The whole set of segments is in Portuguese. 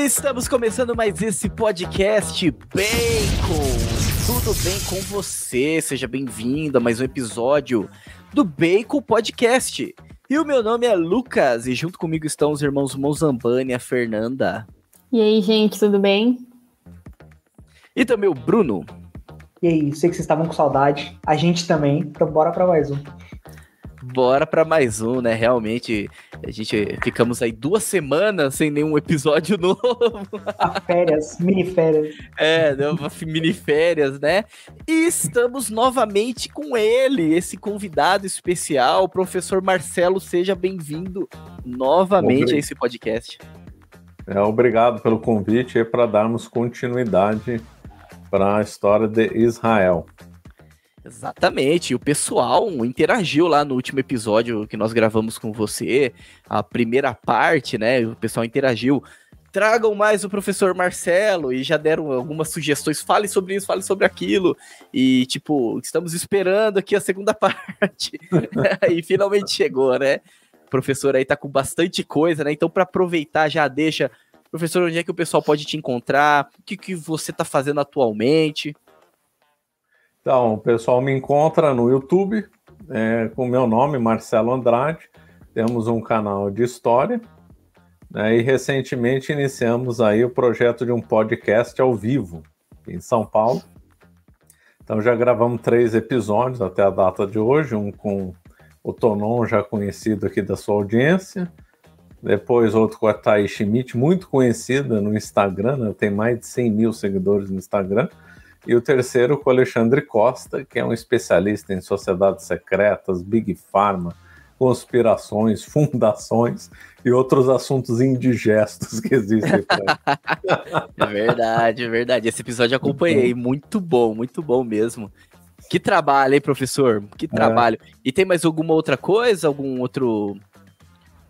Estamos começando mais esse podcast Bacon. Tudo bem com você? Seja bem-vindo a mais um episódio do Bacon Podcast. E o meu nome é Lucas e junto comigo estão os irmãos Mozambani e a Fernanda. E aí, gente, tudo bem? E também o Bruno. E aí, sei que vocês estavam com saudade, a gente também, então bora pra mais um. Bora pra mais um, né? Realmente, a gente ficamos aí 2 semanas sem nenhum episódio novo. Férias, mini-férias. Mini-férias, né? E estamos novamente com ele, esse convidado especial, o professor Marcelo. Seja bem-vindo novamente a esse podcast. Obrigado pelo convite para darmos continuidade para a história de Israel. Exatamente, o pessoal interagiu lá no último episódio que nós gravamos com você, a primeira parte, né, o pessoal interagiu, tragam mais o professor Marcelo, e já deram algumas sugestões, fale sobre isso, fale sobre aquilo, e tipo, estamos esperando aqui a segunda parte, e finalmente chegou, né, o professor aí tá com bastante coisa, né, então para aproveitar já deixa, professor, onde é que o pessoal pode te encontrar, o que você tá fazendo atualmente? Então, o pessoal me encontra no YouTube, com o meu nome, Marcelo Andrade. Temos um canal de história, né, e recentemente iniciamos aí o projeto de um podcast ao vivo em São Paulo. Então já gravamos 3 episódios até a data de hoje, um com o Tonon, já conhecido aqui da sua audiência, depois outro com a Thaís Schmidt, muito conhecida no Instagram, né, tem mais de 100 mil seguidores no Instagram. E o terceiro com o Alexandre Costa, que é um especialista em sociedades secretas, Big Pharma, conspirações, fundações e outros assuntos indigestos que existem por aí. É verdade. Esse episódio eu acompanhei, muito bom mesmo. Que trabalho, hein, professor? Que trabalho. E tem mais alguma outra coisa? Algum outro...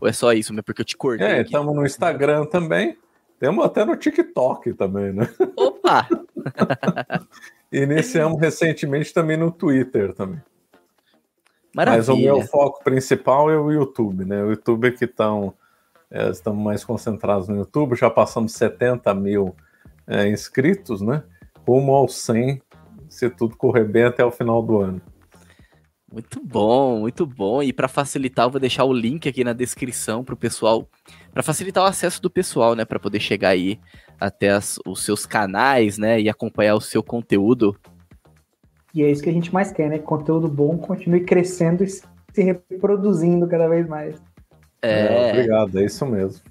Ou é só isso mesmo, porque eu te cortei? Estamos no Instagram também. Temos até no TikTok também, né? Opa! Iniciamos recentemente também no Twitter também. Maravilha. Mas o meu foco principal é o YouTube, né? O YouTube é que estamos mais concentrados no YouTube, já passamos 70 mil inscritos, né? Rumo aos 100, se tudo correr bem até o final do ano. Muito bom. E para facilitar, eu vou deixar o link aqui na descrição para o pessoal, para facilitar o acesso do pessoal, né, para poder chegar aí até os seus canais, né, e acompanhar o seu conteúdo. E é isso que a gente mais quer, né? Conteúdo bom continue crescendo e se reproduzindo cada vez mais. Obrigado, é isso mesmo.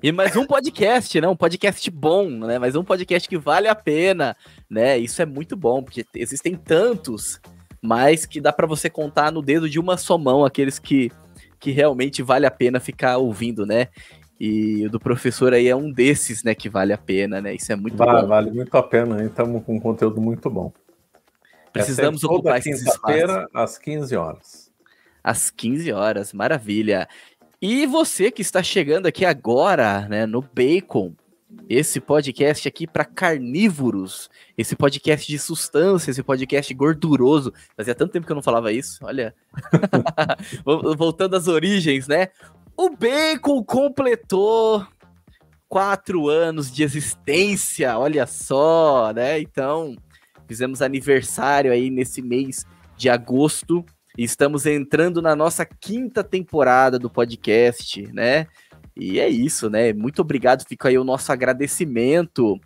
E mais um podcast, né? Um podcast bom, né? Mais um podcast que vale a pena, né? Isso é muito bom, porque existem tantos, mas que dá para você contar no dedo de uma só mão aqueles que realmente vale a pena ficar ouvindo, né? E o do professor aí é um desses, né, que vale a pena, né? Isso é muito bom. Vale muito a pena, estamos com um conteúdo muito bom. Precisamos ocupar esses espaços. Quinta-feira, às 15 horas. Às 15 horas, maravilha. E você que está chegando aqui agora, né, no Bacon, esse podcast aqui para carnívoros, esse podcast de substância, esse podcast gorduroso. Fazia tanto tempo que eu não falava isso, olha. Voltando às origens, né? O Bacon completou 4 anos de existência, olha só, né? Então, fizemos aniversário aí nesse mês de agosto e estamos entrando na nossa 5ª temporada do podcast, né? E é isso, né? Muito obrigado, fica aí o nosso agradecimento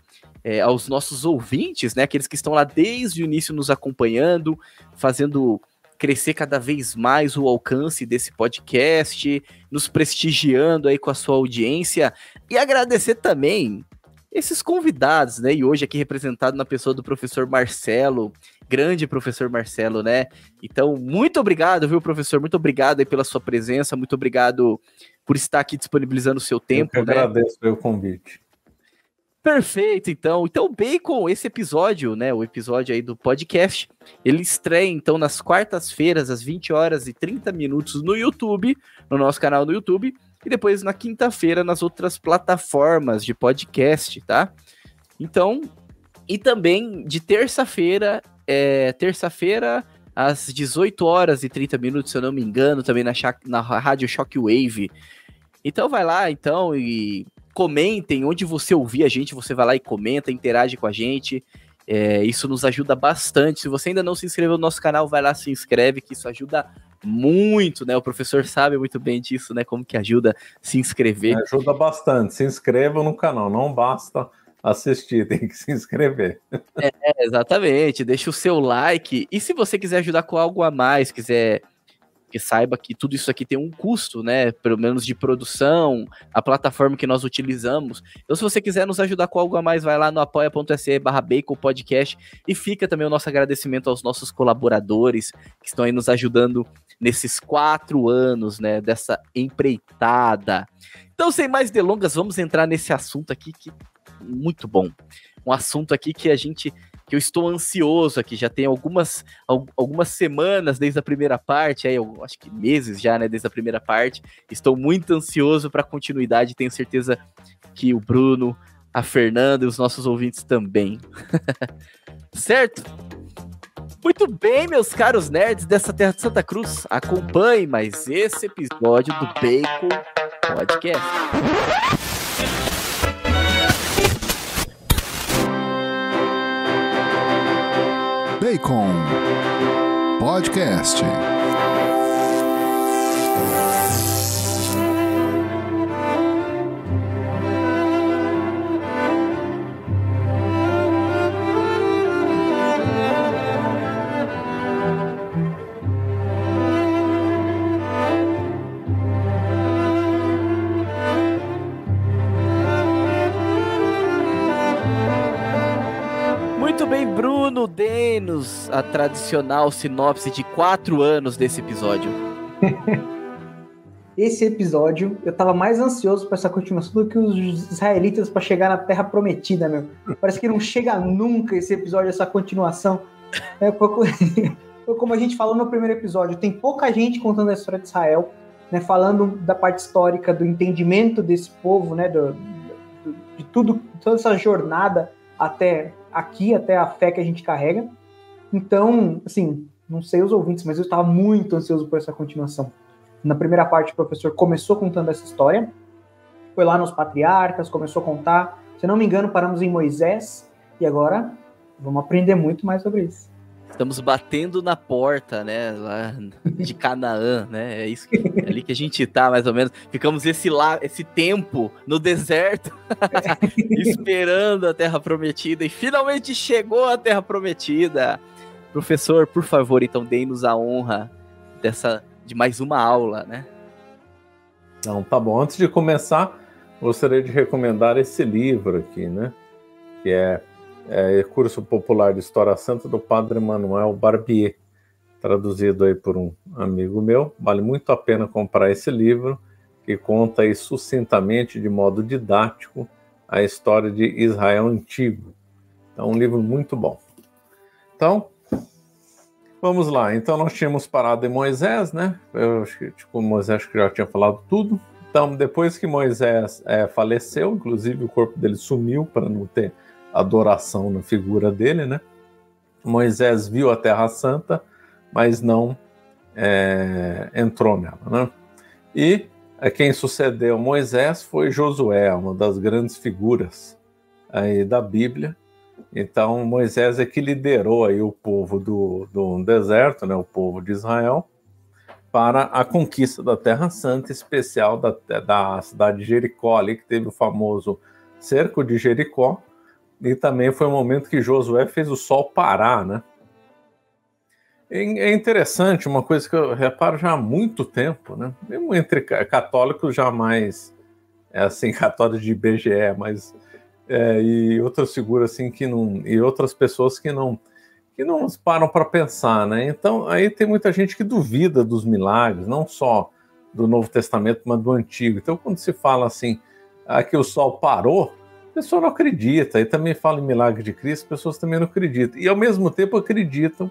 aos nossos ouvintes, né? Aqueles que estão lá desde o início nos acompanhando, fazendo crescer cada vez mais o alcance desse podcast, nos prestigiando aí com a sua audiência, e agradecer também esses convidados, né? E hoje aqui representado na pessoa do professor Marcelo, grande professor Marcelo, né? Então, muito obrigado, viu, professor? Muito obrigado aí pela sua presença, muito obrigado por estar aqui disponibilizando o seu tempo. Eu que agradeço pelo convite. Perfeito, então. Então, Bacon, esse episódio, né, o episódio aí do podcast, ele estreia, então, nas quartas-feiras, às 20h30 no YouTube, no nosso canal no YouTube, e depois na quinta-feira nas outras plataformas de podcast, tá? Então, e também de terça-feira às 18h30, se eu não me engano, também na Rádio Shockwave. Então vai lá, então, e comentem onde você ouvir a gente, você vai lá e comenta, interage com a gente. Isso nos ajuda bastante. Se você ainda não se inscreveu no nosso canal, vai lá, se inscreve, que isso ajuda muito, né? O professor sabe muito bem disso, né? Como que ajuda se inscrever. Ajuda bastante. Se inscreva no canal, não basta assistir, tem que se inscrever. Exatamente. Deixa o seu like. E se você quiser ajudar com algo a mais, que saiba que tudo isso aqui tem um custo, né? Pelo menos de produção, a plataforma que nós utilizamos. Então, se você quiser nos ajudar com algo a mais, vai lá no apoia.se/baconpodcast e fica também o nosso agradecimento aos nossos colaboradores que estão aí nos ajudando nesses 4 anos, né? Dessa empreitada. Então, sem mais delongas, vamos entrar nesse assunto aqui que é muito bom. Um assunto aqui que eu estou ansioso aqui, já tem algumas semanas desde a primeira parte, eu acho que meses já, né, desde a primeira parte. Estou muito ansioso para a continuidade, tenho certeza que o Bruno, a Fernanda e os nossos ouvintes também. Certo? Muito bem, meus caros nerds dessa terra de Santa Cruz, acompanhe mais esse episódio do Bacon Podcast. Bacon Podcast. Muito bem, Bruno, dê-nos a tradicional sinopse de 4 anos desse episódio. Esse episódio, eu tava mais ansioso para essa continuação do que os israelitas para chegar na Terra Prometida, meu. Parece que não chega nunca esse episódio, essa continuação. Como a gente falou no primeiro episódio, tem pouca gente contando a história de Israel, né, falando da parte histórica, do entendimento desse povo, né, de tudo, toda essa jornada até aqui, até a fé que a gente carrega. Então, assim, não sei os ouvintes, mas eu estava muito ansioso por essa continuação. Na primeira parte, o professor começou contando essa história, foi lá nos patriarcas, começou a contar. Se eu não me engano, paramos em Moisés, e agora vamos aprender muito mais sobre isso. Estamos batendo na porta, né, lá de Canaã, né, é ali que a gente tá, mais ou menos. Ficamos esse tempo no deserto, esperando a Terra Prometida, e finalmente chegou a Terra Prometida. Professor, por favor, então, dê-nos a honra de mais uma aula, né? Então, tá bom. Antes de começar, gostaria de recomendar esse livro aqui, né, que é Curso Popular de História Santa do Padre Manuel Barbier, traduzido aí por um amigo meu. Vale muito a pena comprar esse livro, que conta aí sucintamente, de modo didático, a história de Israel antigo. Então, um livro muito bom. Então, vamos lá. Então, nós tínhamos parado em Moisés, né? Eu acho que Moisés acho que já tinha falado tudo. Então, depois que Moisés faleceu, inclusive o corpo dele sumiu para não ter adoração na figura dele, né? Moisés viu a Terra Santa, mas não entrou nela, né? E quem sucedeu Moisés foi Josué, uma das grandes figuras aí da Bíblia. Então, Moisés é que liderou aí o povo do deserto, né? O povo de Israel, para a conquista da Terra Santa, especial da cidade de Jericó, ali que teve o famoso cerco de Jericó. E também foi o momento que Josué fez o sol parar, né? É interessante, uma coisa que eu reparo já há muito tempo, né? Mesmo entre católicos jamais, assim, católicos de IBGE, mas e outras figuras assim que não, e outras pessoas que não param para pensar, né? Então aí tem muita gente que duvida dos milagres, não só do Novo Testamento, mas do Antigo. Então quando se fala assim, que o sol parou, a pessoa não acredita. E também fala em milagre de Cristo, pessoas também não acreditam. E ao mesmo tempo acreditam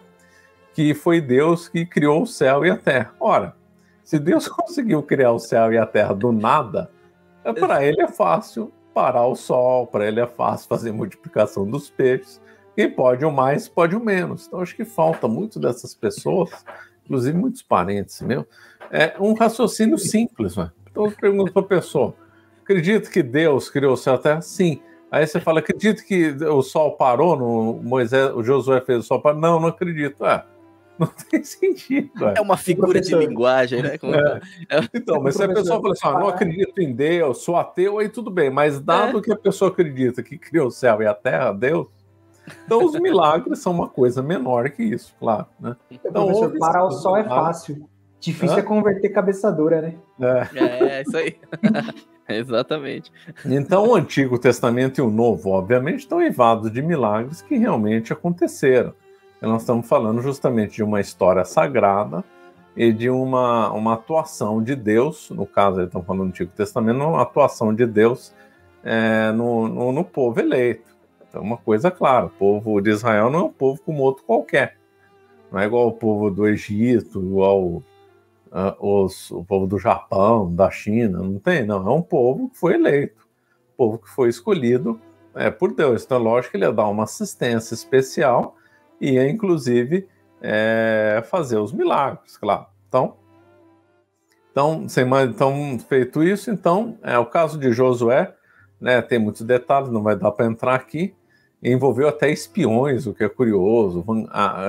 que foi Deus que criou o céu e a terra. Ora, Se Deus conseguiu criar o céu e a terra do nada, para ele é fácil parar o sol, para ele é fácil fazer multiplicação dos peixes. Quem pode o mais, pode o menos. Então, acho que falta muito dessas pessoas, inclusive muitos parentes meus, um raciocínio simples. Né? Então, eu pergunto para a pessoa, acredita que Deus criou o céu e a terra? Sim. Aí você fala, acredita que o sol parou no Moisés, o Josué fez o sol parar? Não, não acredito. Não tem sentido. É uma figura de linguagem, né? Então, mas se a pessoa fala assim, não acredito em Deus, sou ateu, aí tudo bem. Mas dado que a pessoa acredita que criou o céu e a terra, Deus, então os milagres são uma coisa menor que isso, claro. Né? Então, professor, parar o sol é fácil. Difícil é converter cabeça dura, né? Isso aí. Exatamente. Então, o Antigo Testamento e o Novo, obviamente, estão eivados de milagres que realmente aconteceram. Nós estamos falando justamente de uma história sagrada e de uma atuação de Deus, no caso, eles estão falando do Antigo Testamento, uma atuação de Deus no povo eleito. Então, uma coisa clara, o povo de Israel não é um povo como outro qualquer. Não é igual o povo do Egito, igual o povo do Japão, da China, não tem, não. É um povo que foi eleito, um povo que foi escolhido por Deus. Então, lógico que ele ia dar uma assistência especial e ia, inclusive, fazer os milagres, claro. Então, feito isso, então, o caso de Josué, né, tem muitos detalhes, não vai dar para entrar aqui, envolveu até espiões, o que é curioso,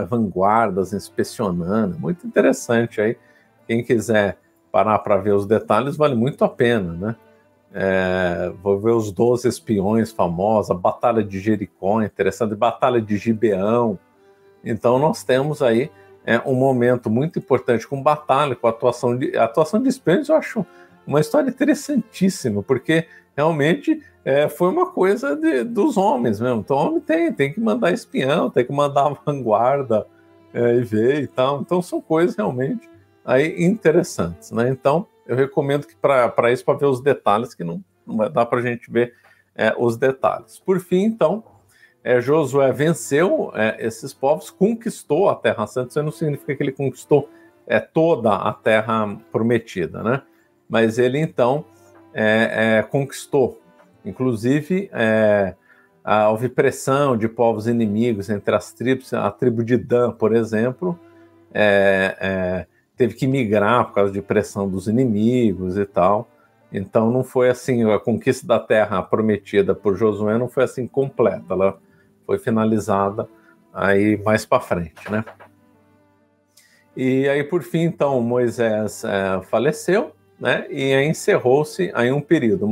vanguardas inspecionando, muito interessante aí. Quem quiser parar para ver os detalhes, vale muito a pena, né? Vou ver os 12 espiões famosos, a Batalha de Jericó, interessante, a Batalha de Gibeão. Então, nós temos aí um momento muito importante com batalha, com a atuação de espiões. Eu acho uma história interessantíssima, porque realmente foi uma coisa dos homens mesmo. Então, o homem tem que mandar espião, tem que mandar a vanguarda e ver e tal. Então, são coisas realmente aí interessantes, né? Então, eu recomendo que para isso, para ver os detalhes, que não vai dar para a gente ver os detalhes. Por fim, então, Josué venceu esses povos, conquistou a Terra Santa. Isso não significa que ele conquistou toda a Terra Prometida, né? Mas ele, então, conquistou. Inclusive, houve pressão de povos inimigos entre as tribos. A tribo de Dan, por exemplo, teve que migrar por causa de pressão dos inimigos e tal. Então, não foi assim, a conquista da Terra Prometida por Josué não foi assim completa. Ela foi finalizada aí mais para frente, né? E aí, por fim, então, Moisés faleceu, né? E aí encerrou-se aí um período.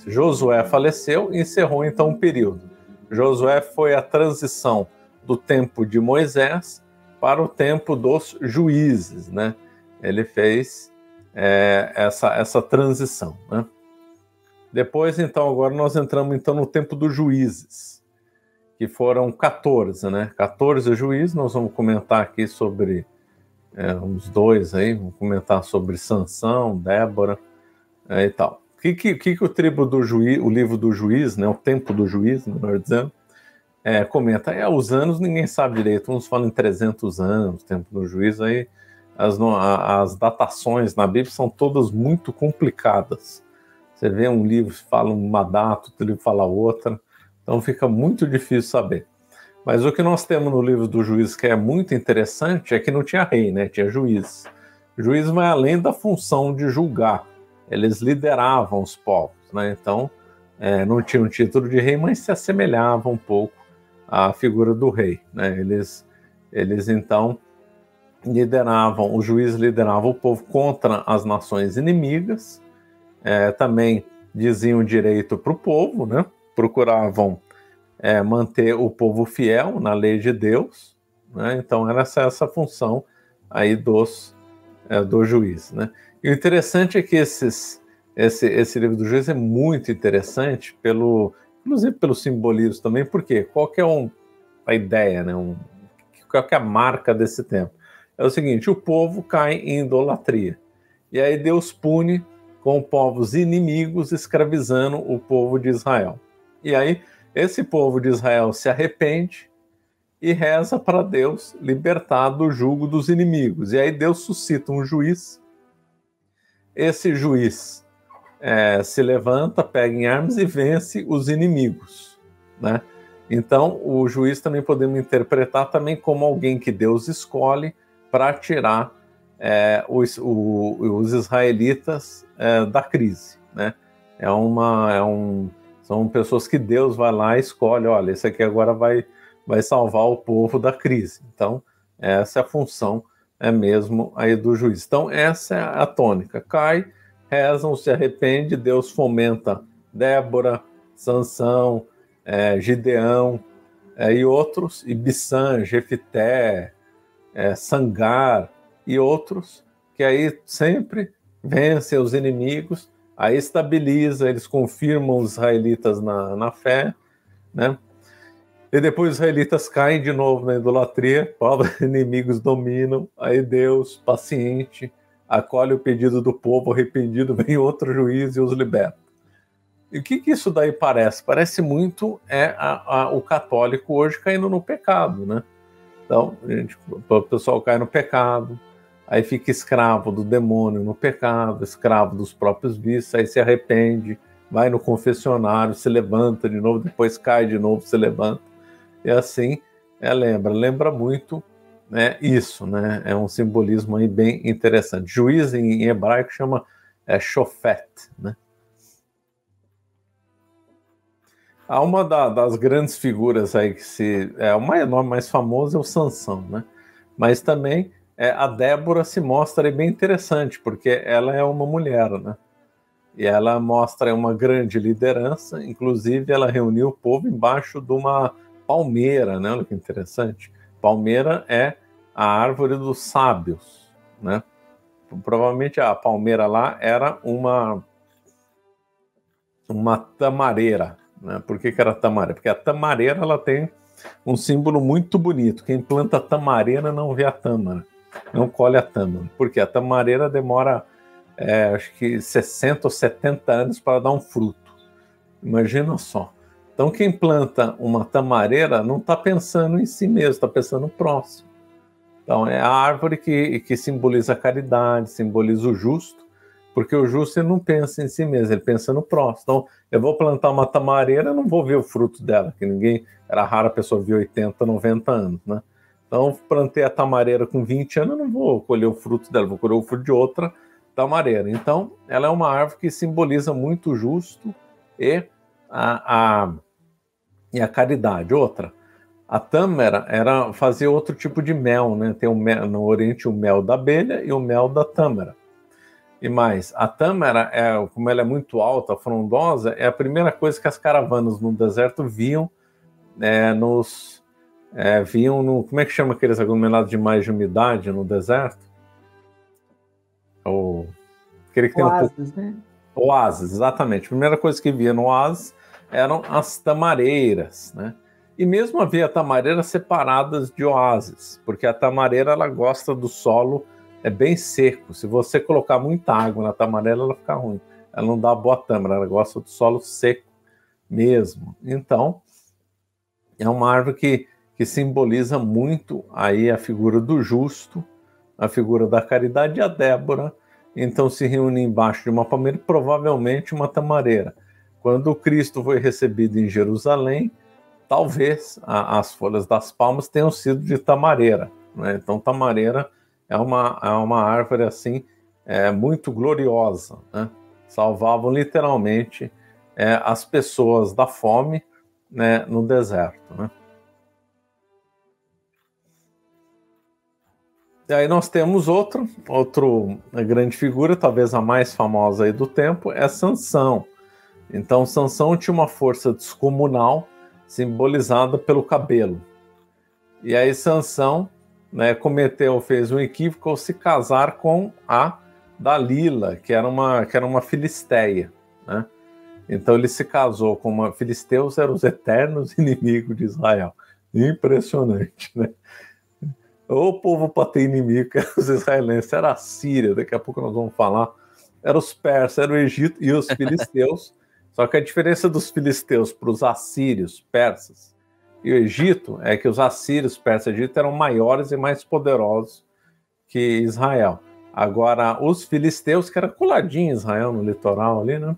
Josué faleceu e encerrou então um período. Josué foi a transição do tempo de Moisés para o tempo dos juízes, né? Ele fez essa transição, né? Depois, então, agora nós entramos então no tempo dos juízes, que foram 14, né? 14 juízes. Nós vamos comentar aqui sobre uns dois aí, vamos comentar sobre Sansão, Débora e tal. O que o o livro do juiz, né? O tempo do juiz, melhor dizendo, comenta, os anos ninguém sabe direito, uns falam em 300 anos, tempo do juiz, aí as datações na Bíblia são todas muito complicadas. Você vê um livro que fala uma data, outro livro fala outra, então fica muito difícil saber. Mas o que nós temos no livro do juiz que é muito interessante é que não tinha rei, né? Tinha juiz. Juiz vai além da função de julgar, eles lideravam os povos, né? Então, não tinham um título de rei, mas se assemelhava um pouco à figura do rei, né? Eles então lideravam, o juiz liderava o povo contra as nações inimigas, também diziam direito para o povo, né? Procuravam manter o povo fiel na lei de Deus, né? Então era essa função aí do juiz, né? E o interessante é que esse livro do juiz é muito interessante, inclusive pelo simbolismo também, porque qual que é a ideia, né? Qual que é a marca desse tempo? É o seguinte, o povo cai em idolatria, e aí Deus pune com povos inimigos escravizando o povo de Israel. E aí esse povo de Israel se arrepende e reza para Deus libertar do jugo dos inimigos. E aí Deus suscita um juiz. Esse juiz se levanta, pega em armas e vence os inimigos, né? Então, o juiz também podemos interpretar também como alguém que Deus escolhe para tirar os israelitas da crise, né? São pessoas que Deus vai lá e escolhe, olha, esse aqui agora vai salvar o povo da crise. Então, essa é a função mesmo aí do juiz. Então, essa é a tônica. Cai, rezam, se arrepende, Deus fomenta Débora, Sansão, Gideão e outros, Ibissã, Jefité, Sangar e outros, que aí sempre vencem os inimigos, aí estabiliza, eles confirmam os israelitas na fé, né? E depois os israelitas caem de novo na idolatria, os inimigos dominam, aí Deus, paciente, acolhe o pedido do povo arrependido, vem outro juiz e os liberta. E o que isso daí parece? Parece muito o católico hoje caindo no pecado, né? Então, o pessoal cai no pecado, aí fica escravo do demônio no pecado, escravo dos próprios vícios, aí se arrepende, vai no confessionário, se levanta de novo, depois cai de novo, se levanta. E assim, lembra muito, né, isso, né? É um simbolismo aí bem interessante. Juiz em hebraico chama shofet, né? Há uma das grandes figuras aí o nome mais famoso é o Sansão, né? Mas também a Débora se mostra bem interessante, porque ela é uma mulher, né? E ela mostra uma grande liderança, inclusive ela reuniu o povo embaixo de uma palmeira, né? Olha que interessante. Palmeira é a árvore dos sábios, né? Provavelmente a palmeira lá era uma tamareira, né? Por que era tamareira? Porque a tamareira ela tem um símbolo muito bonito. Quem planta tamareira não vê a tâmara, não colhe a tâmara, porque a tamareira demora acho que 60 ou 70 anos para dar um fruto. Imagina só. Então quem planta uma tamareira não está pensando em si mesmo, está pensando no próximo. Então é a árvore que simboliza a caridade, simboliza o justo, porque o justo ele não pensa em si mesmo, ele pensa no próximo. Então eu vou plantar uma tamareira, eu não vou ver o fruto dela, que era raro a pessoa ver 80, 90 anos, né? Então plantei a tamareira com 20 anos, eu não vou colher o fruto dela, vou colher o fruto de outra tamareira. Então ela é uma árvore que simboliza muito o justo e a caridade. Outra, a tâmara fazia outro tipo de mel, né? Tem no Oriente o mel da abelha e o mel da tâmara. E mais, a tâmara, como ela é muito alta, frondosa, é a primeira coisa que as caravanas no deserto viam, como é que chama aqueles aglomerados de mais de umidade no deserto? Aquele que oásis, tem né? Oásis, exatamente. A primeira coisa que via no oásis eram as tamareiras, né? E mesmo havia tamareiras separadas de oásis, porque a tamareira ela gosta do solo bem seco. Se você colocar muita água na tamareira, ela fica ruim. Ela não dá boa tâmara, ela gosta do solo seco mesmo. Então, é uma árvore que simboliza muito aí a figura do justo, a figura da caridade, e a Débora, então, se reúne embaixo de uma palmeira, provavelmente uma tamareira. Quando o Cristo foi recebido em Jerusalém, talvez as folhas das palmas tenham sido de tamareira, né? Então, tamareira é uma árvore assim muito gloriosa, né? Salvavam literalmente as pessoas da fome, né, no deserto, né? E aí nós temos outro grande figura, talvez a mais famosa aí do tempo, é Sansão. Então Sansão tinha uma força descomunal, simbolizada pelo cabelo. E aí Sansão, né, fez um equívoco ao se casar com a Dalila, que era uma filisteia, né? Então ele se casou com uma... Filisteus eram os eternos inimigos de Israel. Impressionante, né? O povo para ter inimigo, que eram os israelenses, era a Síria, daqui a pouco nós vamos falar, eram os persas, era o Egito e os filisteus. Só que a diferença dos filisteus para os assírios, persas e o Egito é que os assírios, persas e Egito eram maiores e mais poderosos que Israel. Agora, os filisteus, que era coladinho Israel no litoral ali, né?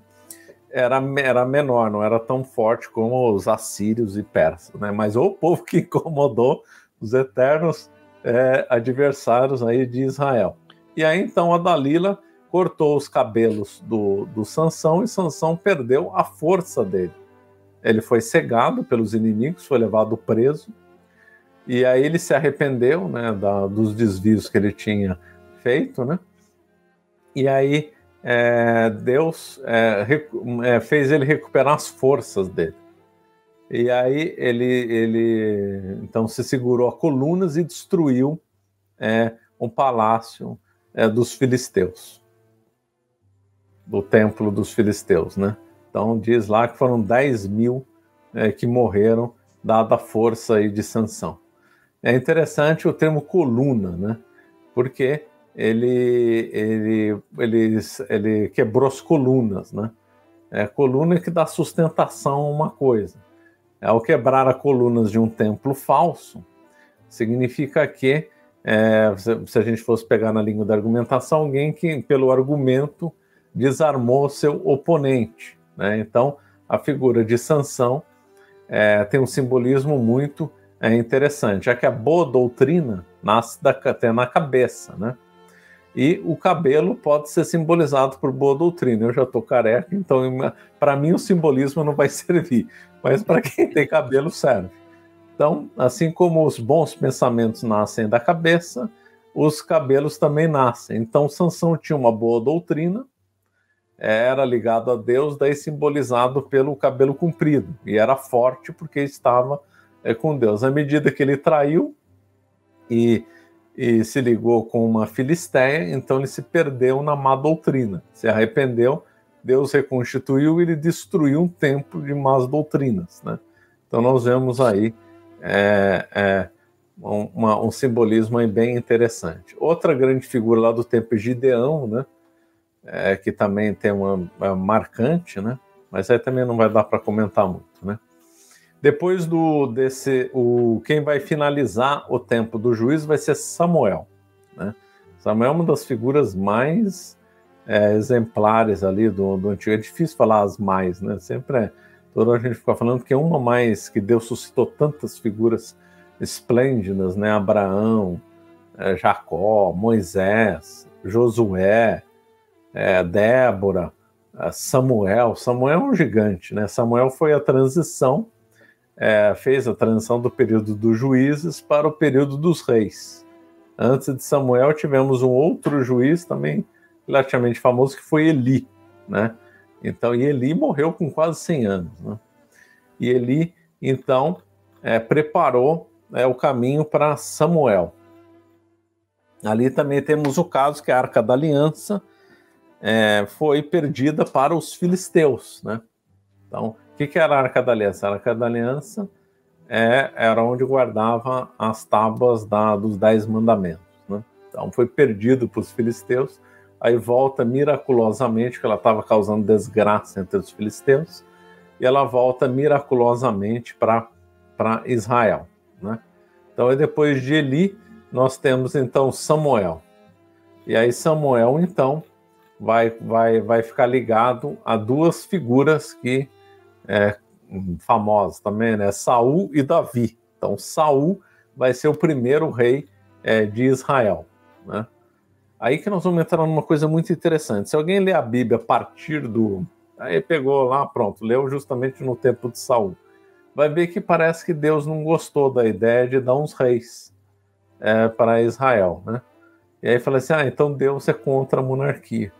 Era menor, não era tão forte como os assírios e persas, né? Mas o povo que incomodou os eternos adversários aí de Israel. E aí, então, a Dalila cortou os cabelos do Sansão e Sansão perdeu a força dele. Ele foi cegado pelos inimigos, foi levado preso, e aí ele se arrependeu, né, dos desvios que ele tinha feito, né? E aí Deus fez ele recuperar as forças dele. E aí ele então se segurou a colunas e destruiu um palácio dos filisteus, do templo dos filisteus, né? Então diz lá que foram 10.000 que morreram, dada a força aí de Sansão. É interessante o termo coluna, né? Porque ele quebrou as colunas, né? Coluna é que dá sustentação a uma coisa. Ao quebrar as colunas de um templo falso, significa que, se a gente fosse pegar na língua da argumentação, alguém que, pelo argumento, desarmou seu oponente, né? Então, a figura de Sansão tem um simbolismo muito interessante, já que a boa doutrina nasce até na cabeça, né? E o cabelo pode ser simbolizado por boa doutrina. Eu já estou careca, então para mim o simbolismo não vai servir, mas para quem tem cabelo serve. Então, assim como os bons pensamentos nascem da cabeça, os cabelos também nascem. Então, Sansão tinha uma boa doutrina, era ligado a Deus, daí simbolizado pelo cabelo comprido, e era forte porque estava com Deus. À medida que ele traiu e se ligou com uma filisteia, então ele se perdeu na má doutrina, se arrependeu, Deus reconstituiu e ele destruiu um templo de más doutrinas, né? Então nós vemos aí um simbolismo aí bem interessante. Outra grande figura lá do tempo é Gideão, né? Que também tem uma marcante, né? Mas aí também não vai dar para comentar muito, né? Depois quem vai finalizar o tempo do juízo vai ser Samuel, né? Samuel é uma das figuras mais exemplares ali do Antigo. É difícil falar as mais, né? Sempre toda a gente fica falando que é uma mais, que Deus suscitou tantas figuras esplêndidas, né? Abraão, Jacó, Moisés, Josué, Débora, Samuel. Samuel é um gigante, né? Samuel foi a transição, fez a transição do período dos juízes para o período dos reis. Antes de Samuel tivemos um outro juiz também relativamente famoso, que foi Eli, né? Então, e Eli morreu com quase 100 anos, né? E Eli, então, preparou o caminho para Samuel. Ali também temos o caso que a Arca da Aliança foi perdida para os filisteus, né? Então, o que era a Arca da Aliança? A Arca da Aliança era onde guardava as tábuas dos 10 mandamentos, né? Então, foi perdido para os filisteus, aí volta miraculosamente, porque ela estava causando desgraça entre os filisteus, e ela volta miraculosamente para Israel, né? Então, depois de Eli, nós temos, então, Samuel. E aí Samuel, então, vai ficar ligado a duas figuras que famosas também, né? Saul e Davi. Então, Saul vai ser o primeiro rei de Israel, né? Aí que nós vamos entrar numa coisa muito interessante. Se alguém ler a Bíblia a partir aí pegou lá, pronto, leu justamente no tempo de Saul, vai ver que parece que Deus não gostou da ideia de dar uns reis para Israel, né? E aí fala assim, então Deus é contra a monarquia.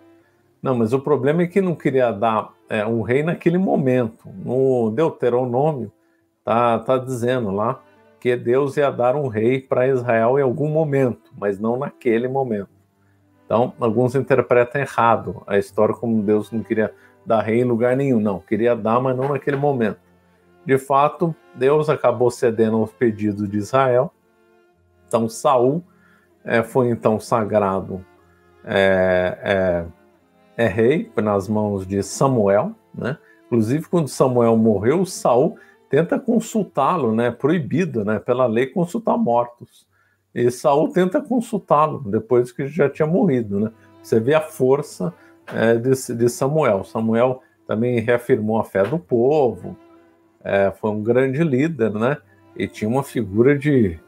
Não, mas o problema é que não queria dar um rei naquele momento. No Deuteronômio tá dizendo lá que Deus ia dar um rei para Israel em algum momento, mas não naquele momento. Então, alguns interpretam errado a história como Deus não queria dar rei em lugar nenhum. Não, queria dar, mas não naquele momento. De fato, Deus acabou cedendo aos pedidos de Israel. Então, Saul foi então sagrado rei nas mãos de Samuel, né? Inclusive, quando Samuel morreu, Saul tenta consultá-lo, né? Proibido, né? Pela lei consultar mortos. E Saul tenta consultá-lo depois que já tinha morrido, né? Você vê a força de Samuel. Samuel também reafirmou a fé do povo, foi um grande líder, né? E tinha uma figura de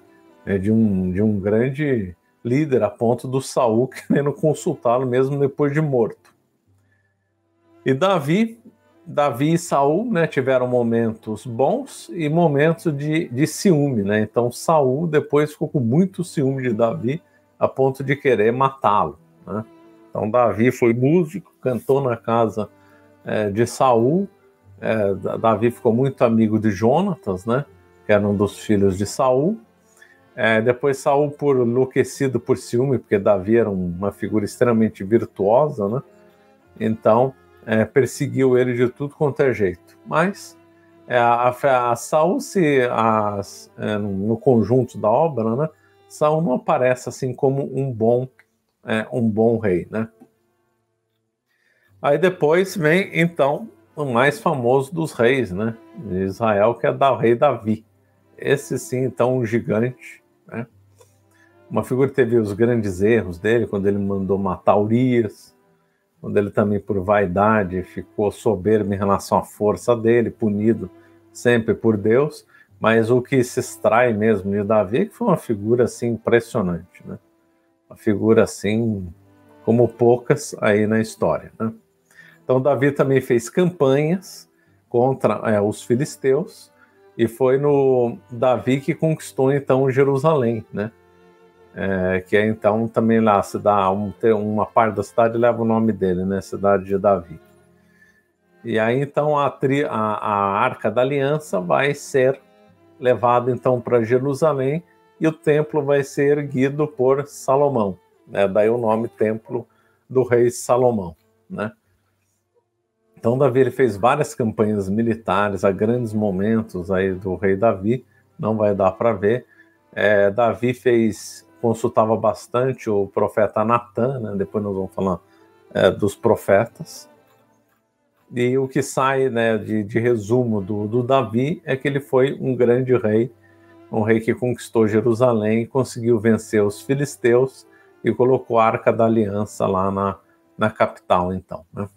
um grande líder, a ponto do Saul querendo consultá-lo mesmo depois de morto. E Davi e Saul, né, tiveram momentos bons e momentos de ciúme, né? Então Saul depois ficou com muito ciúme de Davi, a ponto de querer matá-lo, né? Então Davi foi músico, cantou na casa de Saul. Davi ficou muito amigo de Jonatas, né, que era um dos filhos de Saul. Depois Saul, enlouquecido por ciúme, porque Davi era uma figura extremamente virtuosa, né? Então perseguiu ele de tudo quanto é jeito. Mas a Saul, no conjunto da obra, né, Saul não aparece assim como um bom rei, né? Aí depois vem então o mais famoso dos reis, né, de Israel, que é o rei Davi. Esse sim, então, um gigante, né? Uma figura que teve os grandes erros dele, quando ele mandou matar Urias, quando ele também, por vaidade, ficou soberbo em relação à força dele, punido sempre por Deus. Mas o que se extrai mesmo de Davi é que foi uma figura assim impressionante, né? Uma figura assim como poucas aí na história, né? Então Davi também fez campanhas contra os filisteus, e foi no Davi que conquistou então Jerusalém, né? Que é então também lá se dá uma parte da cidade leva o nome dele, né? Cidade de Davi. E aí então a Arca da Aliança vai ser levada então para Jerusalém, e o templo vai ser erguido por Salomão, né? Daí o nome Templo do Rei Salomão, né? Então Davi ele fez várias campanhas militares, há grandes momentos aí do rei Davi, não vai dar para ver. Davi consultava bastante o profeta Natan, né? Depois nós vamos falar dos profetas. E o que sai, né, de resumo do Davi é que ele foi um grande rei, um rei que conquistou Jerusalém, conseguiu vencer os filisteus e colocou a Arca da Aliança lá na capital, então, né?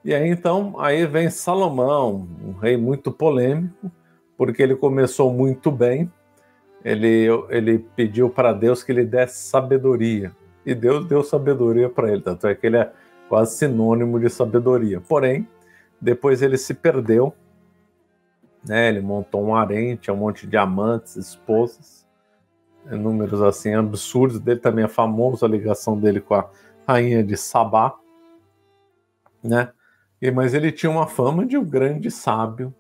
E aí, então, aí vem Salomão, um rei muito polêmico, porque ele começou muito bem. Ele pediu para Deus que lhe desse sabedoria, e Deus deu sabedoria para ele, tanto é que ele é quase sinônimo de sabedoria. Porém, depois ele se perdeu, né? Ele montou um harém, tinha um monte de amantes, esposas, números assim absurdos. Dele também é famoso a ligação dele com a rainha de Sabá, né? Mas ele tinha uma fama de um grande sábio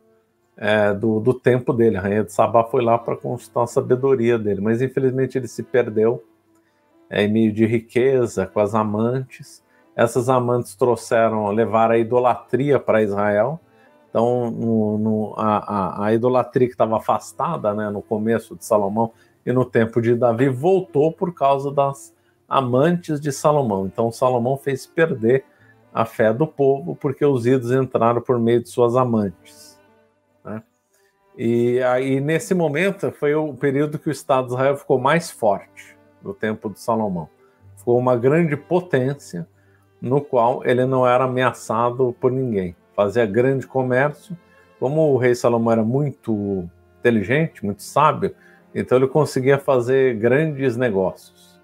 do tempo dele. A rainha de Sabá foi lá para consultar a sabedoria dele, mas infelizmente ele se perdeu em meio de riqueza com as amantes. Essas amantes levaram a idolatria para Israel. Então a idolatria que estava afastada, né, no começo de Salomão e no tempo de Davi voltou por causa das amantes de Salomão. Então Salomão fez perder a fé do povo, porque os ídolos entraram por meio de suas amantes, né? E aí, nesse momento, foi o período que o Estado de Israel ficou mais forte, no tempo de Salomão. Ficou uma grande potência, no qual ele não era ameaçado por ninguém. Fazia grande comércio. Como o rei Salomão era muito inteligente, muito sábio, então ele conseguia fazer grandes negócios.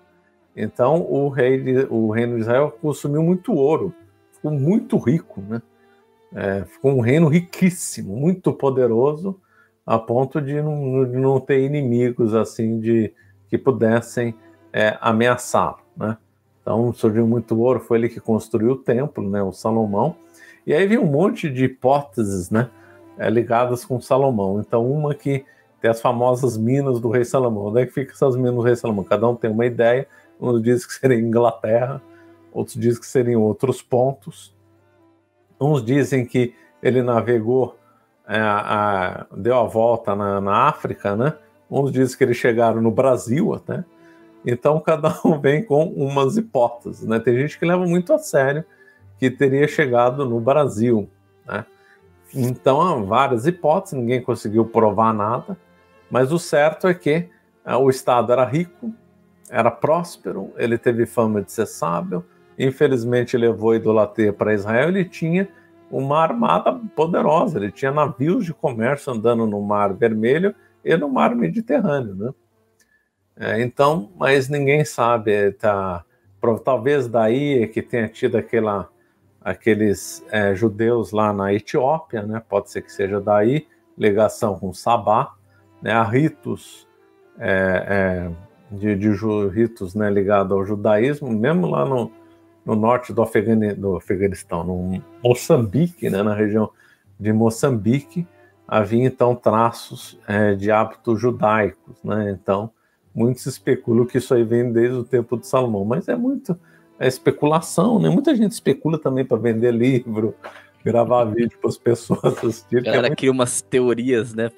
Então o reino de Israel consumiu muito ouro, ficou muito rico, né? Ficou um reino riquíssimo, muito poderoso, a ponto de não ter inimigos assim que pudessem ameaçá-lo, né? Então surgiu muito ouro, foi ele que construiu o templo, né, o Salomão. E aí vem um monte de hipóteses, né, ligadas com Salomão. Então uma que tem as famosas minas do rei Salomão. Onde é que ficam essas minas do rei Salomão? Cada um tem uma ideia. Uns dizem que seria Inglaterra, outros dizem que seriam outros pontos. Uns dizem que ele navegou, deu a volta na África, né? Uns dizem que eles chegaram no Brasil até. Então cada um vem com umas hipóteses, né? Tem gente que leva muito a sério que teria chegado no Brasil, né? Então há várias hipóteses, ninguém conseguiu provar nada, mas o certo é que o Estado era rico, era próspero, ele teve fama de ser sábio, infelizmente levou a idolatria para Israel, ele tinha uma armada poderosa, ele tinha navios de comércio andando no Mar Vermelho e no Mar Mediterrâneo, né? Então, mas ninguém sabe, talvez daí que tenha tido aqueles judeus lá na Etiópia, né? Pode ser que seja daí, ligação com Sabá, né? Há ritos ritos, né, ligados ao judaísmo, mesmo lá no norte do Afeganistão, no Moçambique, né, na região de Moçambique, havia então traços de hábitos judaicos, né? Então, muitos especulam que isso aí vem desde o tempo de Salomão, mas é muito especulação, né? Muita gente especula também para vender livro, gravar vídeo para as pessoas assistirem. A galera cria umas teorias, né?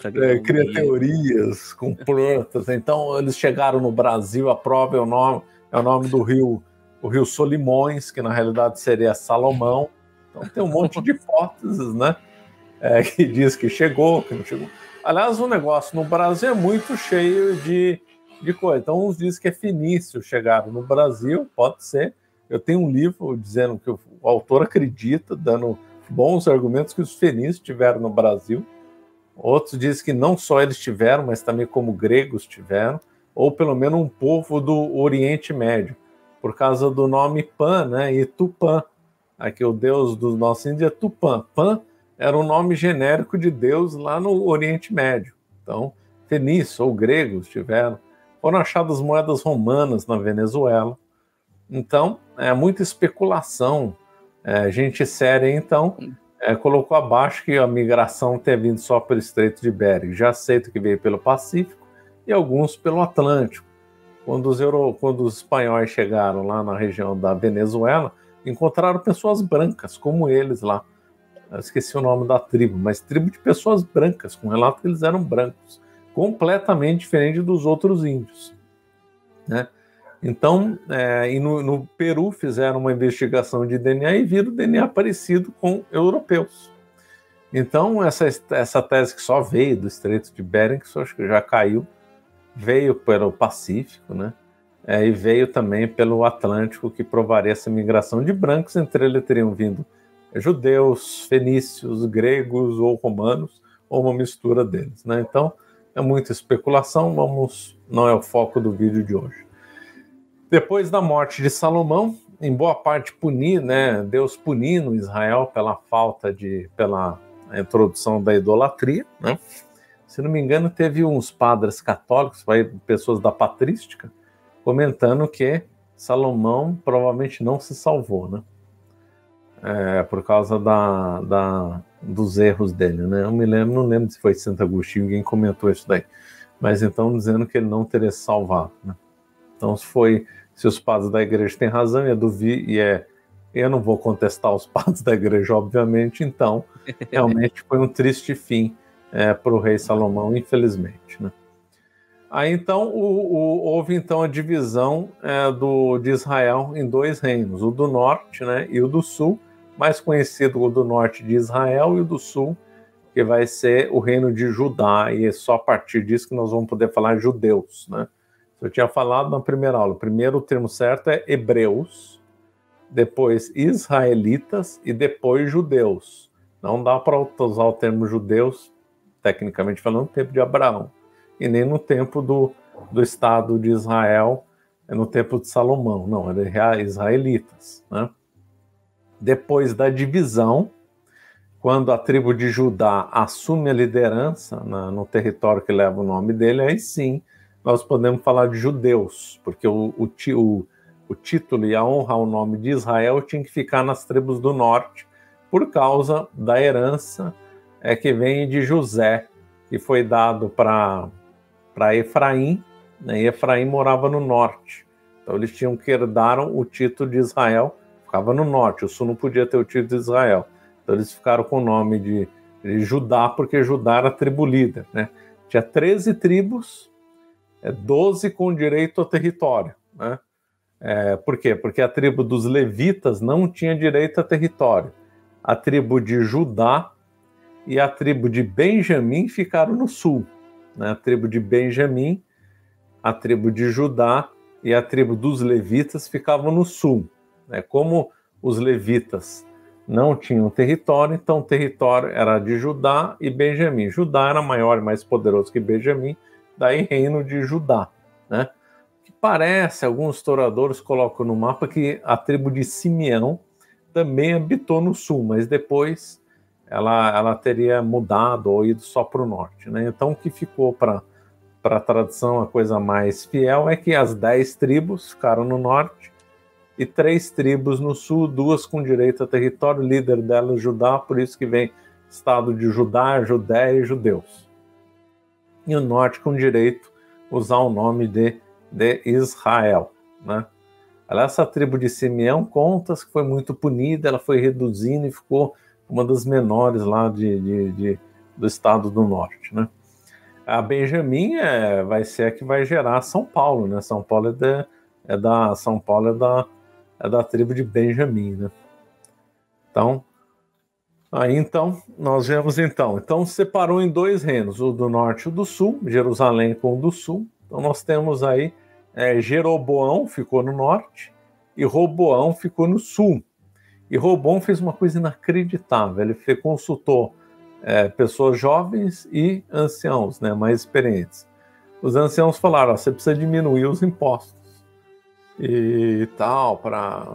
Cria teorias com plantas. Então, eles chegaram no Brasil, a prova é o nome do rio, o rio Solimões, que na realidade seria Salomão. Então, tem um monte de hipóteses, né? Que diz que chegou, que não chegou. Aliás, o negócio no Brasil é muito cheio de coisa. Então, uns dizem que é fenício chegaram no Brasil, pode ser. Eu tenho um livro dizendo que o autor acredita, dando bons argumentos que os fenícios tiveram no Brasil. Outros dizem que não só eles tiveram, mas também como gregos tiveram, ou pelo menos um povo do Oriente Médio, por causa do nome Pan, né? E Tupã. Aqui o deus dos nossos índios é Tupã. Pan era um nome genérico de deus lá no Oriente Médio. Então, fenícios ou gregos tiveram. Foram achadas moedas romanas na Venezuela. Então, é muita especulação. Gente séria, então, colocou abaixo que a migração tenha vindo só pelo Estreito de Bering. Já aceito que veio pelo Pacífico e alguns pelo Atlântico. Quando os espanhóis chegaram lá na região da Venezuela, encontraram pessoas brancas, como eles lá. Eu esqueci o nome da tribo, mas tribo de pessoas brancas, com relato que eles eram brancos, completamente diferente dos outros índios, né? Então, e no Peru fizeram uma investigação de DNA e viram DNA parecido com europeus. Então, essa tese que só veio do Estreito de Bering, que acho que já caiu, veio pelo Pacífico, né? E veio também pelo Atlântico, que provaria essa migração de brancos. Entre eles teriam vindo judeus, fenícios, gregos ou romanos, ou uma mistura deles, né? Então, é muita especulação, não é o foco do vídeo de hoje. Depois da morte de Salomão, em boa parte né, Deus punindo Israel pela introdução da idolatria, né? Se não me engano, teve uns padres católicos, pessoas da patrística, comentando que Salomão provavelmente não se salvou, né? Por causa dos erros dele, né? Eu não lembro se foi Santo Agostinho, ninguém comentou isso daí. Mas então dizendo que ele não teria se salvado, né? Então, se os padres da igreja têm razão, eu não vou contestar os padres da igreja, obviamente, então, realmente foi um triste fim para o rei Salomão, infelizmente, né? Aí, então, houve então a divisão de Israel em dois reinos, o do norte, né, e o do sul, mais conhecido o do norte de Israel e o do sul, que vai ser o reino de Judá, e é só a partir disso que nós vamos poder falar judeus, né? Eu tinha falado na primeira aula, primeiro o termo certo é hebreus, depois israelitas e depois judeus. Não dá para usar o termo judeus, tecnicamente falando, no tempo de Abraão, e nem no tempo do Estado de Israel, no tempo de Salomão, não, eram israelitas, né? Depois da divisão, quando a tribo de Judá assume a liderança no território que leva o nome dele, aí sim, nós podemos falar de judeus, porque o título e a honra ao nome de Israel tinha que ficar nas tribos do norte, por causa da herança que vem de José, que foi dado para Efraim, né? E Efraim morava no norte, então eles tinham que herdaram o título de Israel, ficava no norte, o sul não podia ter o título de Israel, então eles ficaram com o nome de Judá, porque Judá era a tribo líder, né? Tinha 13 tribos, 12 com direito ao território, né? Por quê? Porque a tribo dos levitas não tinha direito a território. A tribo de Judá e a tribo de Benjamim ficaram no sul, né? A tribo de Benjamim, a tribo de Judá e a tribo dos levitas ficavam no sul, né? Como os levitas não tinham território, então o território era de Judá e Benjamim. Judá era maior e mais poderoso que Benjamim, daí reino de Judá, né? Que parece, alguns historiadores colocam no mapa que a tribo de Simeão também habitou no sul, mas depois ela teria mudado ou ido só para o norte, né? Então o que ficou para a tradição, a coisa mais fiel é que as 10 tribos ficaram no norte e 3 tribos no sul, 2 com direito a território, líder delas Judá, por isso que vem estado de Judá, Judéia e judeus. E o norte com direito a usar o nome de Israel, né? Essa tribo de Simeão conta-se que foi muito punida, ela foi reduzindo e ficou uma das menores lá do estado do norte, né? A Benjamim vai ser a que vai gerar São Paulo, né? São Paulo é da tribo de Benjamim, né? Então, nós vemos então separou em 2 reinos, o do norte e o do sul, Jerusalém com o do sul. Então nós temos aí Jeroboão ficou no norte e Roboão ficou no sul. E Roboão fez uma coisa inacreditável, ele consultou pessoas jovens e anciãos, né, mais experientes. Os anciãos falaram, você precisa diminuir os impostos e tal, para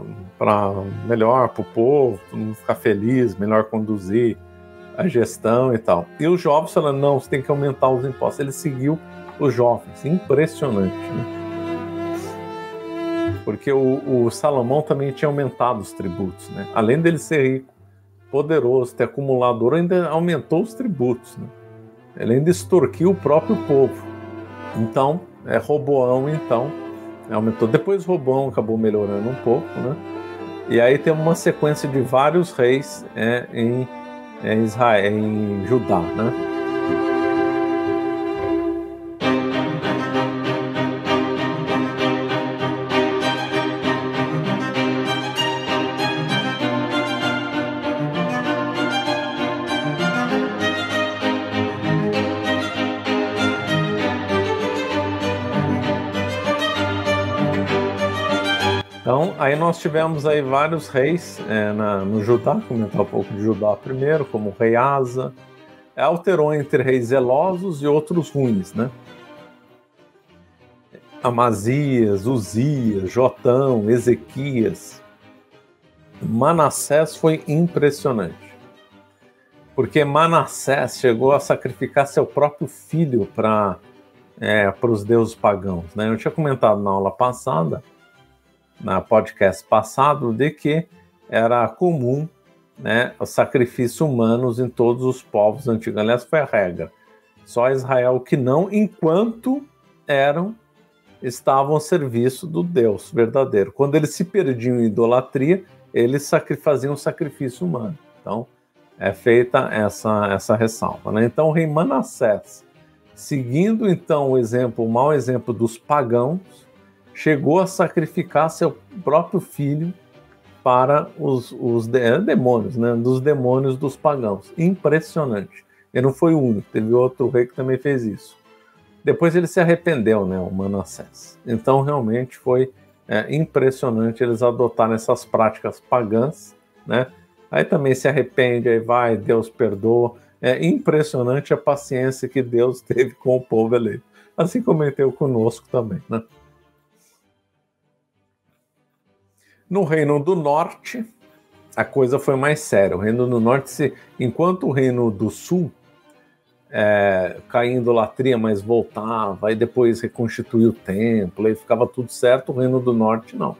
melhor para o povo, todo mundo ficar feliz, melhor conduzir a gestão e tal. E os jovens falaram, não, você tem que aumentar os impostos. Ele seguiu os jovens, impressionante, né? Porque o Salomão também tinha aumentado os tributos, né? Além dele ser rico, poderoso, ter acumulador, ainda aumentou os tributos, né? Ele ainda extorquiu o próprio povo. Então, Roboão, aumentou. Depois Roboão acabou melhorando um pouco, né? E aí tem uma sequência de vários reis em Israel, em Judá, né? Então, aí nós tivemos aí vários reis no Judá, comentar um pouco de Judá primeiro, como o rei Asa, alterou entre reis zelosos e outros ruins, né? Amazias, Uzias, Jotão, Ezequias. Manassés foi impressionante, porque Manassés chegou a sacrificar seu próprio filho para os deuses pagãos, né? Eu tinha comentado na aula passada, na podcast passado, de que era comum, né, o sacrifício humanos em todos os povos antigos. Aliás, foi a regra. Só Israel que não, enquanto estavam ao serviço do Deus verdadeiro. Quando eles se perdiam em idolatria, eles faziam sacrifício humano. Então, é feita essa ressalva, né? Então, o rei Manassés, seguindo então o mau exemplo dos pagãos, chegou a sacrificar seu próprio filho para os demônios, né? Dos demônios dos pagãos. Impressionante. Ele não foi o único, teve outro rei que também fez isso. Depois ele se arrependeu, né, o Manassés. Então realmente foi impressionante eles adotarem essas práticas pagãs, né? Aí também se arrepende, aí vai, Deus perdoa. É impressionante a paciência que Deus teve com o povo eleito. Assim como teve conosco também, né? No Reino do Norte, a coisa foi mais séria. O Reino do Norte, enquanto o Reino do Sul caía em idolatria, mas voltava, e depois reconstituía o templo, e ficava tudo certo, o Reino do Norte não.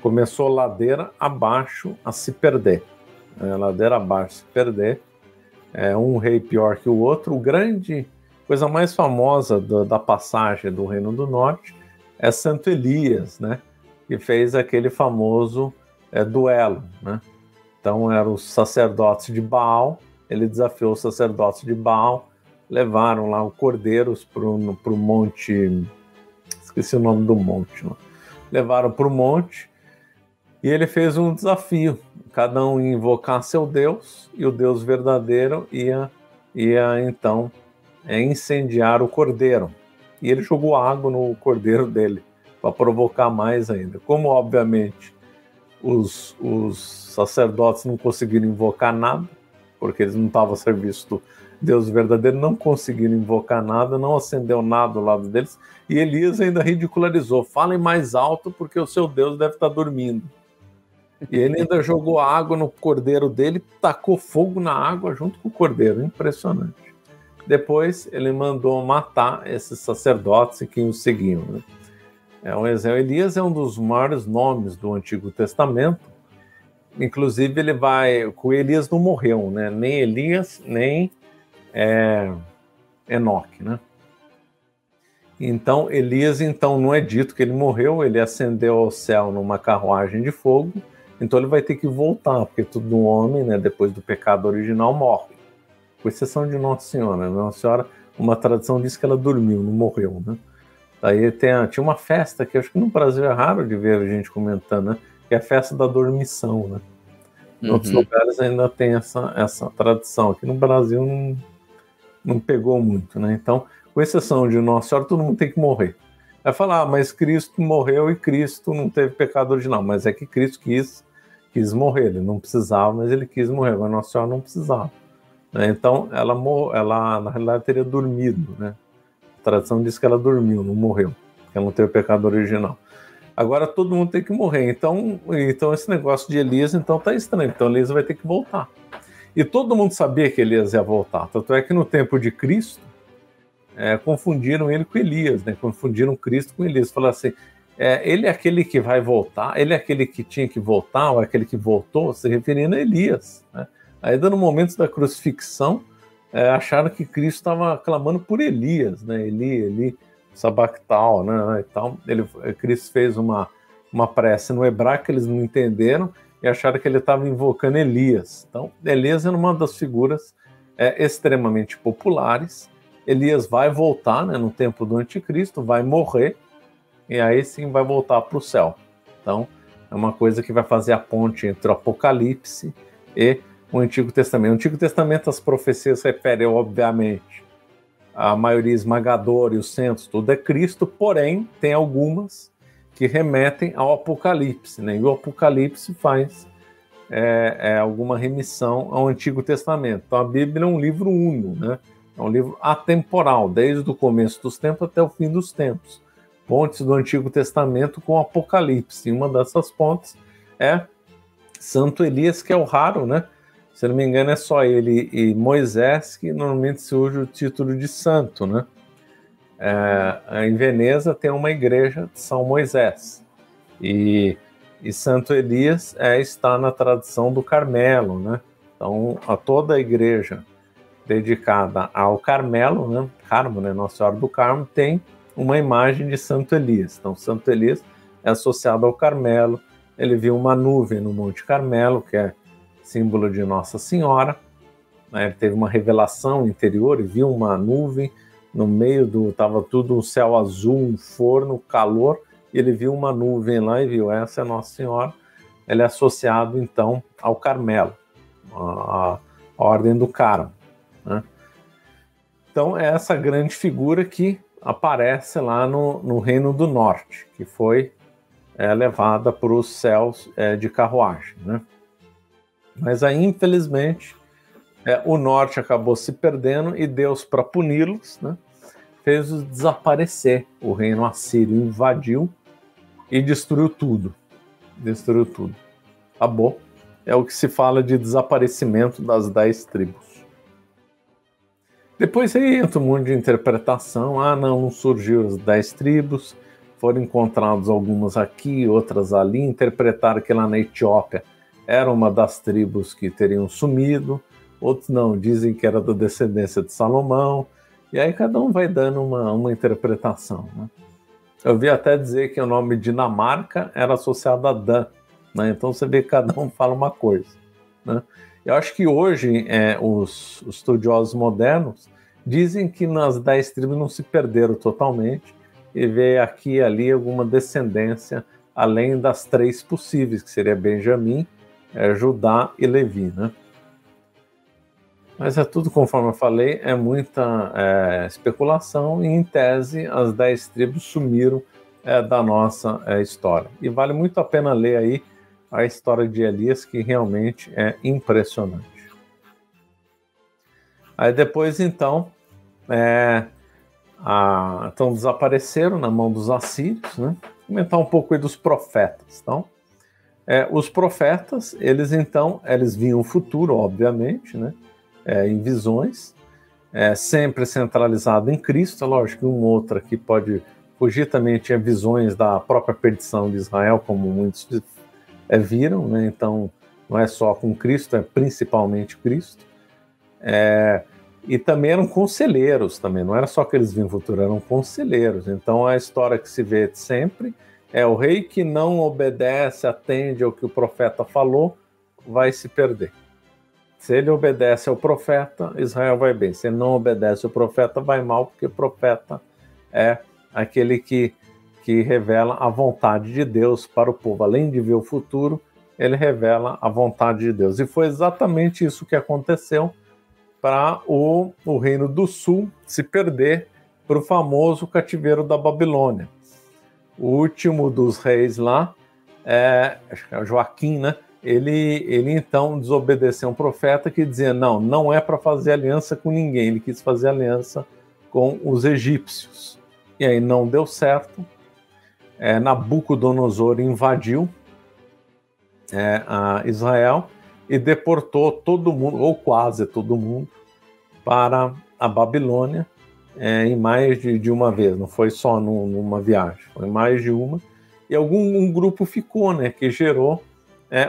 Começou ladeira abaixo a se perder. Ladeira abaixo a se perder. Um rei pior que o outro. Coisa mais famosa da passagem do Reino do Norte é Santo Elias, né? Que fez aquele famoso duelo, né? Então eram os sacerdotes de Baal, ele desafiou os sacerdotes de Baal, levaram lá os cordeiros para o monte, esqueci o nome do monte, não? Levaram para o monte e ele fez um desafio, cada um ia invocar seu Deus e o Deus verdadeiro ia ia então incendiar o cordeiro. E ele jogou água no cordeiro dele, para provocar mais ainda. Como, obviamente, os sacerdotes não conseguiram invocar nada, porque eles não estavam a serviço do Deus verdadeiro, não conseguiram invocar nada, não acendeu nada do lado deles, e Elias ainda ridicularizou: falem mais alto porque o seu Deus deve estar dormindo. E ele ainda jogou água no cordeiro dele, tacou fogo na água junto com o cordeiro. Impressionante. Depois ele mandou matar esses sacerdotes que o seguiam, né? Elias é um dos maiores nomes do Antigo Testamento. Inclusive o Elias não morreu, né? Nem Elias, nem Enoque, né? Então Elias não é dito que ele morreu, ele ascendeu ao céu numa carruagem de fogo, então ele vai ter que voltar, porque todo homem, né, depois do pecado original, morre, com exceção de Nossa Senhora. Nossa Senhora, uma tradição diz que ela dormiu, não morreu, né? Aí tinha uma festa que acho que no Brasil é raro de ver a gente comentando, né? Que é a festa da dormição, né? Em outros lugares ainda tem essa tradição. Aqui no Brasil não pegou muito, né? Então, com exceção de Nossa Senhora, todo mundo tem que morrer. Vai falar, mas Cristo morreu e Cristo não teve pecado original. Mas é que Cristo quis morrer, ele não precisava, mas ele quis morrer. Mas Nossa Senhora não precisava, né? Então, ela na realidade teria dormido, né? A tradição diz que ela dormiu, não morreu, porque ela não teve pecado original. Agora todo mundo tem que morrer. Então esse negócio de Elias tá estranho. Então Elias vai ter que voltar. E todo mundo sabia que Elias ia voltar. Tanto é que no tempo de Cristo, confundiram ele com Elias, né? Confundiram Cristo com Elias. Falaram assim, ele é aquele que vai voltar, ele é aquele que tinha que voltar, ou aquele que voltou, se referindo a Elias, né? Aí, no momento da crucifixão, acharam que Cristo estava clamando por Elias, né? Eli, sabactal, né? Então, Cristo fez uma prece no hebraico que eles não entenderam e acharam que ele estava invocando Elias. Então, Elias é uma das figuras extremamente populares. Elias vai voltar, né, no tempo do anticristo, vai morrer e aí sim vai voltar para o céu. Então, é uma coisa que vai fazer a ponte entre o Apocalipse e o Antigo Testamento. No Antigo Testamento as profecias referem, obviamente, a maioria esmagadora e o centro, tudo é Cristo, porém, tem algumas que remetem ao Apocalipse, né? E o Apocalipse faz alguma remissão ao Antigo Testamento. Então, a Bíblia é um livro uno, né? É um livro atemporal, desde o começo dos tempos até o fim dos tempos. Pontes do Antigo Testamento com o Apocalipse. E uma dessas pontes é Santo Elias, que é o raro, né? Se não me engano, é só ele e Moisés que normalmente se usa o título de santo, né? Em Veneza tem uma igreja de São Moisés. E Santo Elias está na tradição do Carmelo, né? Então, toda a igreja dedicada ao Carmelo, né? Carmo, né? Nossa Senhora do Carmo, tem uma imagem de Santo Elias. Então, Santo Elias é associado ao Carmelo. Ele viu uma nuvem no Monte Carmelo, que é símbolo de Nossa Senhora, né? Ele teve uma revelação interior e viu uma nuvem no meio estava tudo um céu azul, um forno, calor, e ele viu uma nuvem lá e viu, essa é Nossa Senhora. Ele é associado então ao Carmelo, a ordem do Carmo, né? Então é essa grande figura que aparece lá no Reino do Norte, que foi levada para os céus de carruagem, né? Mas aí, infelizmente, o norte acabou se perdendo e Deus, para puni-los, né, fez-os desaparecer. O reino assírio invadiu e destruiu tudo. Destruiu tudo. Acabou. É o que se fala de desaparecimento das 10 tribos. Depois aí entra um monte de interpretação. Não surgiu as 10 tribos, foram encontradas algumas aqui, outras ali. Interpretaram que lá na Etiópia era uma das tribos que teriam sumido, outros não, dizem que era da descendência de Salomão, e aí cada um vai dando uma interpretação, né? Eu vi até dizer que o nome Dinamarca era associado a Dan, né? Então você vê que cada um fala uma coisa, né? Eu acho que hoje os estudiosos modernos dizem que nas 10 tribos não se perderam totalmente, e vê aqui e ali alguma descendência, além das 3 possíveis, que seria Benjamim, Judá e Levi, né? Mas é tudo, conforme eu falei, é muita especulação, e em tese as 10 tribos sumiram da nossa história. E vale muito a pena ler aí a história de Elias, que realmente é impressionante. Aí depois, então, então desapareceram na mão dos assírios, né? Vou comentar um pouco aí dos profetas. Então, os profetas, eles viam o futuro, obviamente, né? Em visões, sempre centralizado em Cristo. É lógico que um outro aqui pode fugir, também tinha visões da própria perdição de Israel, como muitos viram, né? Então não é só com Cristo, é principalmente Cristo. E também eram conselheiros, também, não era só que eles viam o futuro, eram conselheiros. Então a história que se vê sempre é o rei que não obedece, atende ao que o profeta falou, vai se perder. Se ele obedece ao profeta, Israel vai bem. Se ele não obedece ao profeta, vai mal, porque o profeta é aquele que revela a vontade de Deus para o povo. Além de ver o futuro, ele revela a vontade de Deus. E foi exatamente isso que aconteceu para o Reino do Sul se perder para o famoso cativeiro da Babilônia. O último dos reis lá, acho que é Joaquim, né? Ele então desobedeceu um profeta que dizia, não é para fazer aliança com ninguém. Ele quis fazer aliança com os egípcios. E aí não deu certo. Nabucodonosor invadiu a Israel e deportou todo mundo, ou quase todo mundo, para a Babilônia em mais de uma vez. Não foi só numa viagem, foi mais de uma. E um grupo ficou, né, que gerou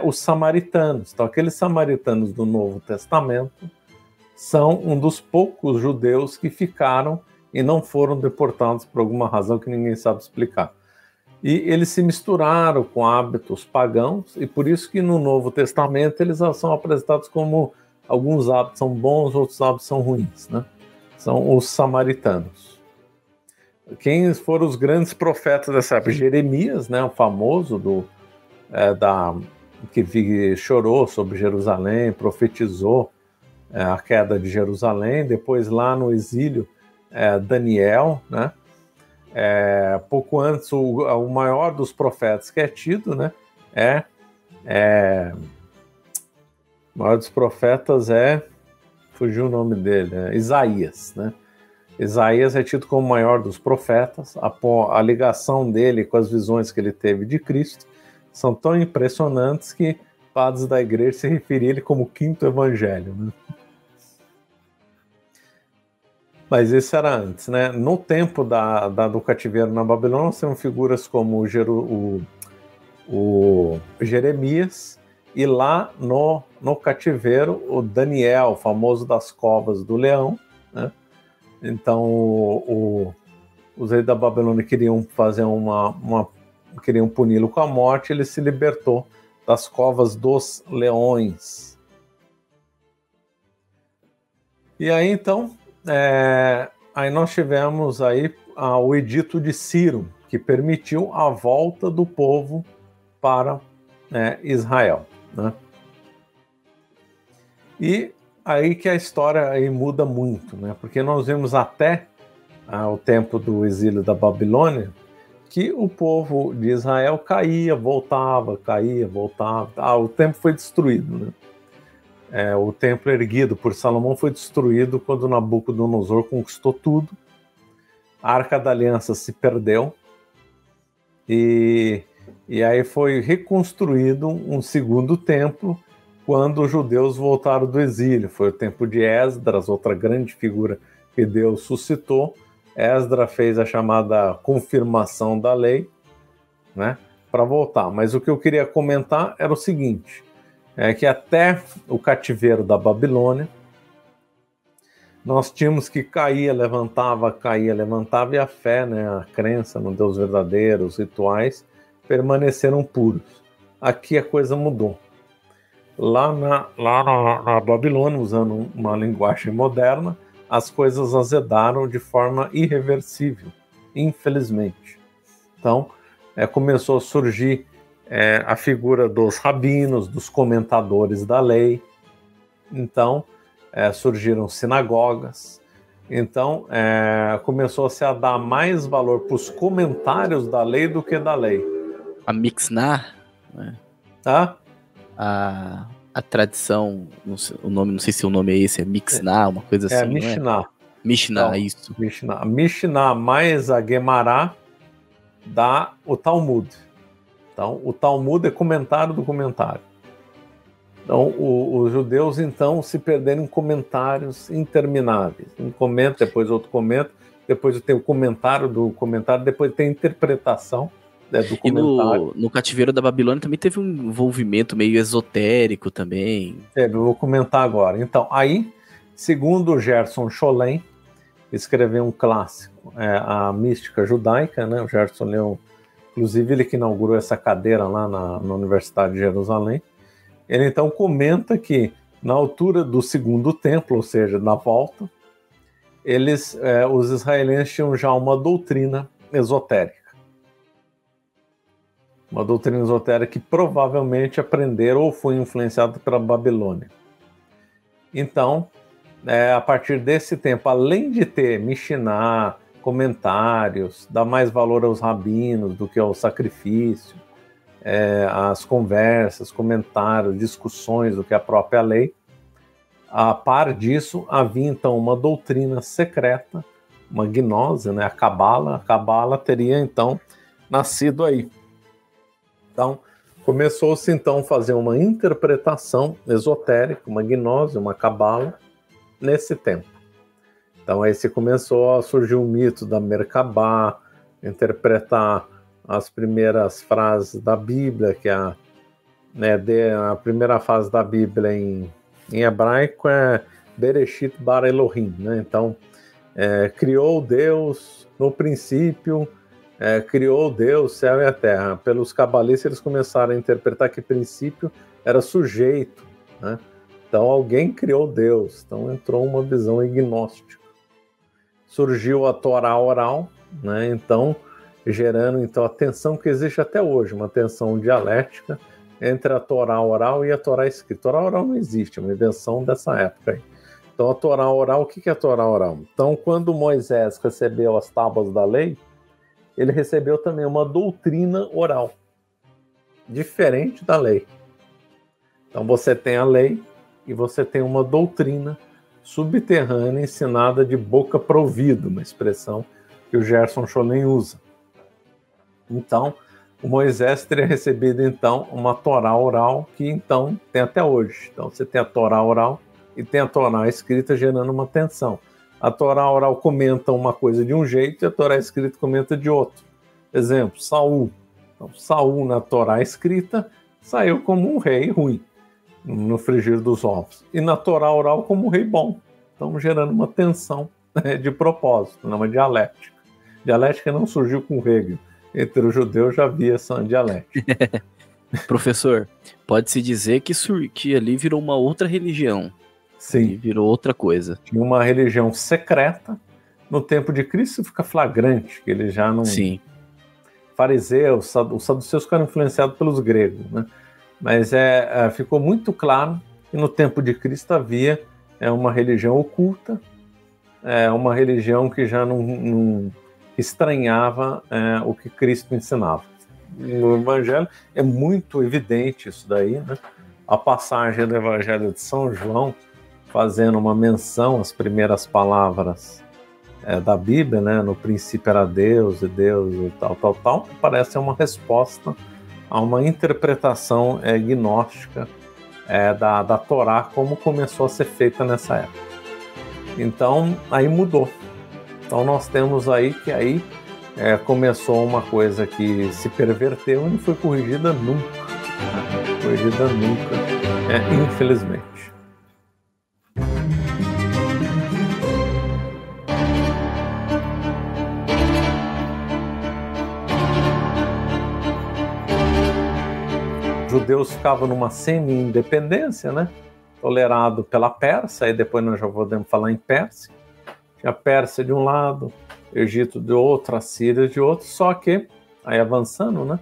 os samaritanos. Então, aqueles samaritanos do Novo Testamento são um dos poucos judeus que ficaram e não foram deportados por alguma razão que ninguém sabe explicar. E eles se misturaram com hábitos pagãos, e por isso que no Novo Testamento eles são apresentados como alguns hábitos são bons, outros hábitos são ruins, né? São os samaritanos. Quem foram os grandes profetas dessa época? Jeremias, né, o famoso que chorou sobre Jerusalém, profetizou a queda de Jerusalém. Depois, lá no exílio, Daniel, né? Pouco antes, o maior dos profetas que é tido, né? O maior dos profetas fugiu o nome dele, Isaías, né? Isaías é tido como o maior dos profetas. A ligação dele com as visões que ele teve de Cristo são tão impressionantes que padres da igreja se referiam a ele como o quinto evangelho, né? Mas isso era antes, né? No tempo do cativeiro na Babilônia, nós temos figuras como o Jeremias, e lá no cativeiro, o Daniel, famoso das covas do leão, né? Então, os reis da Babilônia queriam fazer queriam puni-lo com a morte, ele se libertou das covas dos leões. E aí, então, aí nós tivemos aí o edito de Ciro, que permitiu a volta do povo para Israel, né? E aí que a história aí muda muito, né? Porque nós vemos até o tempo do exílio da Babilônia que o povo de Israel caía, voltava. O templo foi destruído, né? O templo erguido por Salomão foi destruído quando Nabucodonosor conquistou tudo. A Arca da Aliança se perdeu e aí foi reconstruído um segundo templo quando os judeus voltaram do exílio. Foi o tempo de Esdras, outra grande figura que Deus suscitou. Esdras fez a chamada confirmação da lei, né, para voltar. Mas o que eu queria comentar era o seguinte, que até o cativeiro da Babilônia, nós tínhamos que caía, levantava, e a fé, né, a crença no Deus verdadeiro, os rituais, permaneceram puros. Aqui a coisa mudou. Lá na Babilônia, usando uma linguagem moderna, as coisas azedaram de forma irreversível, infelizmente. Então, começou a surgir a figura dos rabinos, dos comentadores da lei. Então, surgiram sinagogas. Então, começou-se a dar mais valor para os comentários da lei do que da lei. A Mixná, né? Tá? A tradição, não sei se o nome é esse, é Mixná, uma coisa assim. Mishnah. Mishnah, Então, isso. Mishnah mais a Gemara dá o Talmud. Então, o Talmud é comentário do comentário. Então, os judeus, então, se perderam em comentários intermináveis. Um comenta, depois outro comenta, depois tem o comentário do comentário, depois tem a interpretação do comentário. E no cativeiro da Babilônia também teve um envolvimento meio esotérico também. Eu vou comentar agora. Então, aí, segundo Gerson Scholem, escreveu um clássico, a mística judaica, né? O Gerson leu, inclusive ele que inaugurou essa cadeira lá na Universidade de Jerusalém. Ele então comenta que na altura do segundo templo, ou seja, na volta, os israelenses tinham já uma doutrina esotérica. Uma doutrina esotérica que provavelmente aprenderam ou foi influenciada pela Babilônia. Então, a partir desse tempo, além de ter Mishnah, comentários, dar mais valor aos rabinos do que ao sacrifício, as conversas, comentários, discussões do que a própria lei, a par disso, havia então uma doutrina secreta, uma gnose, né? A Cabala teria então nascido aí. Então, começou-se então a fazer uma interpretação esotérica, uma gnose, uma Cabala, nesse tempo. Então aí se começou a surgir o mito da Merkabah, interpretar as primeiras frases da Bíblia, que a primeira frase da Bíblia em hebraico é Bereshit bara Elohim, né? Então, criou Deus no princípio, criou Deus céu e a terra. Pelos cabalistas eles começaram a interpretar que princípio era sujeito, né? Então alguém criou Deus, então entrou uma visão agnóstica. Surgiu a Torá oral, né? Então gerando então a tensão que existe até hoje, uma tensão dialética entre a Torá oral e a Torá escrita. A Torá oral não existe, é uma invenção dessa época aí. Então a Torá oral, o que é a Torá oral? Então quando Moisés recebeu as tábuas da lei, ele recebeu também uma doutrina oral, diferente da lei. Então você tem a lei e você tem uma doutrina subterrânea ensinada de boca para ouvido, uma expressão que o Gerson Scholem usa. Então, o Moisés teria recebido, então, uma Torá oral que, então, tem até hoje. Então, você tem a Torá oral e tem a Torá escrita gerando uma tensão. A Torá oral comenta uma coisa de um jeito e a Torá escrita comenta de outro. Exemplo, Saul. Então, Saul, na Torá escrita, saiu como um rei ruim, no frigir dos ovos. E na Torá oral, como um rei bom. Então, gerando uma tensão de propósito, uma dialética. Dialética não surgiu com Hegel. Entre os judeus já havia essa dialética. Professor, pode-se dizer que ali virou uma outra religião. Sim. Ali virou outra coisa. Tinha uma religião secreta. No tempo de Cristo fica flagrante, que ele já não... Sim. Fariseus, os saduceus ficaram influenciados pelos gregos, né? Mas ficou muito claro que no tempo de Cristo havia uma religião oculta, uma religião que já não estranhava o que Cristo ensinava. No Evangelho é muito evidente isso daí, né? A passagem do Evangelho de São João, fazendo uma menção às primeiras palavras da Bíblia, né? No princípio era Deus e tal, parece uma resposta a uma interpretação gnóstica da Torá, como começou a ser feita nessa época. Então, aí mudou. Então nós temos aí que começou uma coisa que se perverteu e não foi corrigida nunca. Corrigida nunca, infelizmente. Os judeus ficavam numa semi-independência, né? Tolerado pela Pérsia, aí depois nós já podemos falar em Pérsia. Tinha a Pérsia de um lado, Egito de outro, a Síria de outro, só que, aí avançando, né,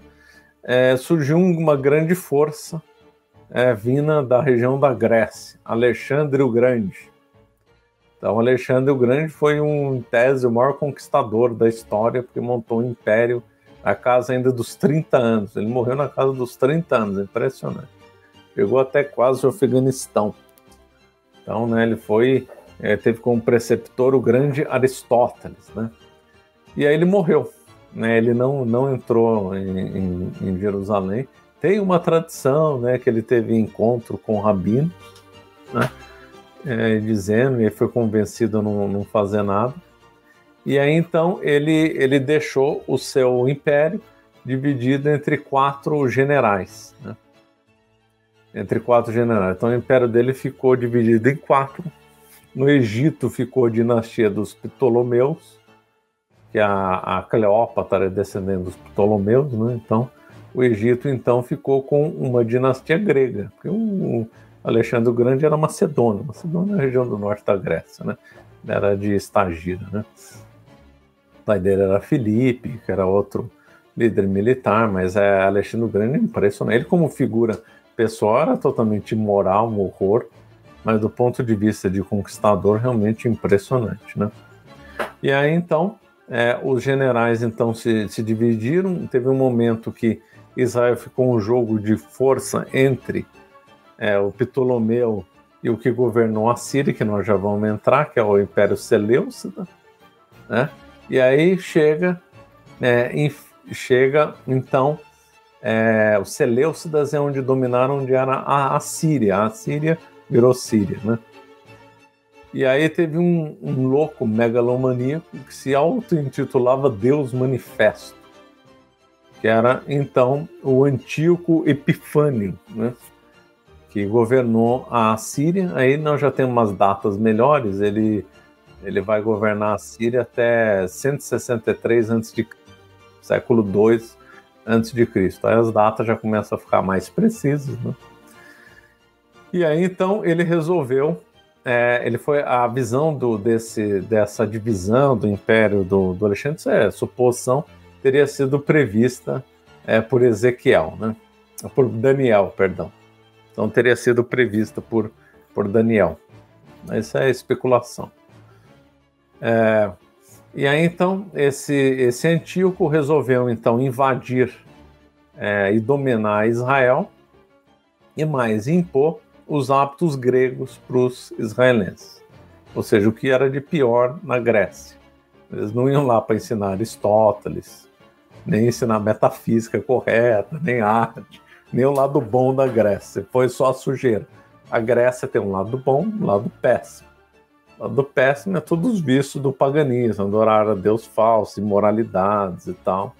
surgiu uma grande força vinda da região da Grécia, Alexandre o Grande. Então, Alexandre o Grande foi, em tese, o maior conquistador da história, porque montou um império na casa ainda dos 30 anos. Ele morreu na casa dos 30 anos, impressionante. Chegou até quase o Afeganistão. Então, né, ele teve como preceptor o grande Aristóteles, né? E aí ele morreu, né? Ele não entrou em Jerusalém. Tem uma tradição, né, que ele teve encontro com rabinos, né? Dizendo, e ele foi convencido a não fazer nada. E aí, então, ele deixou o seu império dividido entre 4 generais, né? Entre 4 generais. Então, o império dele ficou dividido em 4. No Egito ficou a dinastia dos Ptolomeus, que a Cleópatra é descendente dos Ptolomeus, né? Então, o Egito, então, ficou com uma dinastia grega, porque o Alexandre o Grande era macedônio. Macedônia é a região do norte da Grécia, né? Era de Estagira, né? O pai dele era Filipe, que era outro líder militar, mas Alexandre o Grande é impressionante. Ele, como figura pessoal, era totalmente imoral, um horror, mas do ponto de vista de conquistador, realmente impressionante, né? E aí, então, os generais, então, se dividiram. Teve um momento que Israel ficou um jogo de força entre o Ptolomeu e o que governou a Síria, que nós já vamos entrar, que é o Império Seleucida, né? E aí chega, então, os Seleucidas é onde dominaram, onde era a Síria. A Síria virou Síria, né? E aí teve um louco megalomaníaco que se auto-intitulava Deus Manifesto, que era, então, o Antíoco Epifânio, né? Que governou a Síria. Aí nós já temos umas datas melhores. Ele vai governar a Síria até 163 a.C., século II a.C. Aí as datas já começam a ficar mais precisas, né? E aí, então, ele resolveu... a visão dessa divisão do Império do Alexandre, isso é suposição, teria sido prevista por Ezequiel, né? Por Daniel, perdão. Então teria sido prevista por Daniel. Isso é especulação. E aí, então, esse Antíoco resolveu, então, invadir e dominar Israel e mais impor os hábitos gregos para os israelenses. Ou seja, o que era de pior na Grécia. Eles não iam lá para ensinar Aristóteles, nem ensinar metafísica correta, nem arte, nem o lado bom da Grécia. Foi só a sujeira. A Grécia tem um lado bom, um lado péssimo. O lado péssimo é todos os vícios do paganismo, adorar a Deus falso, imoralidades e tal.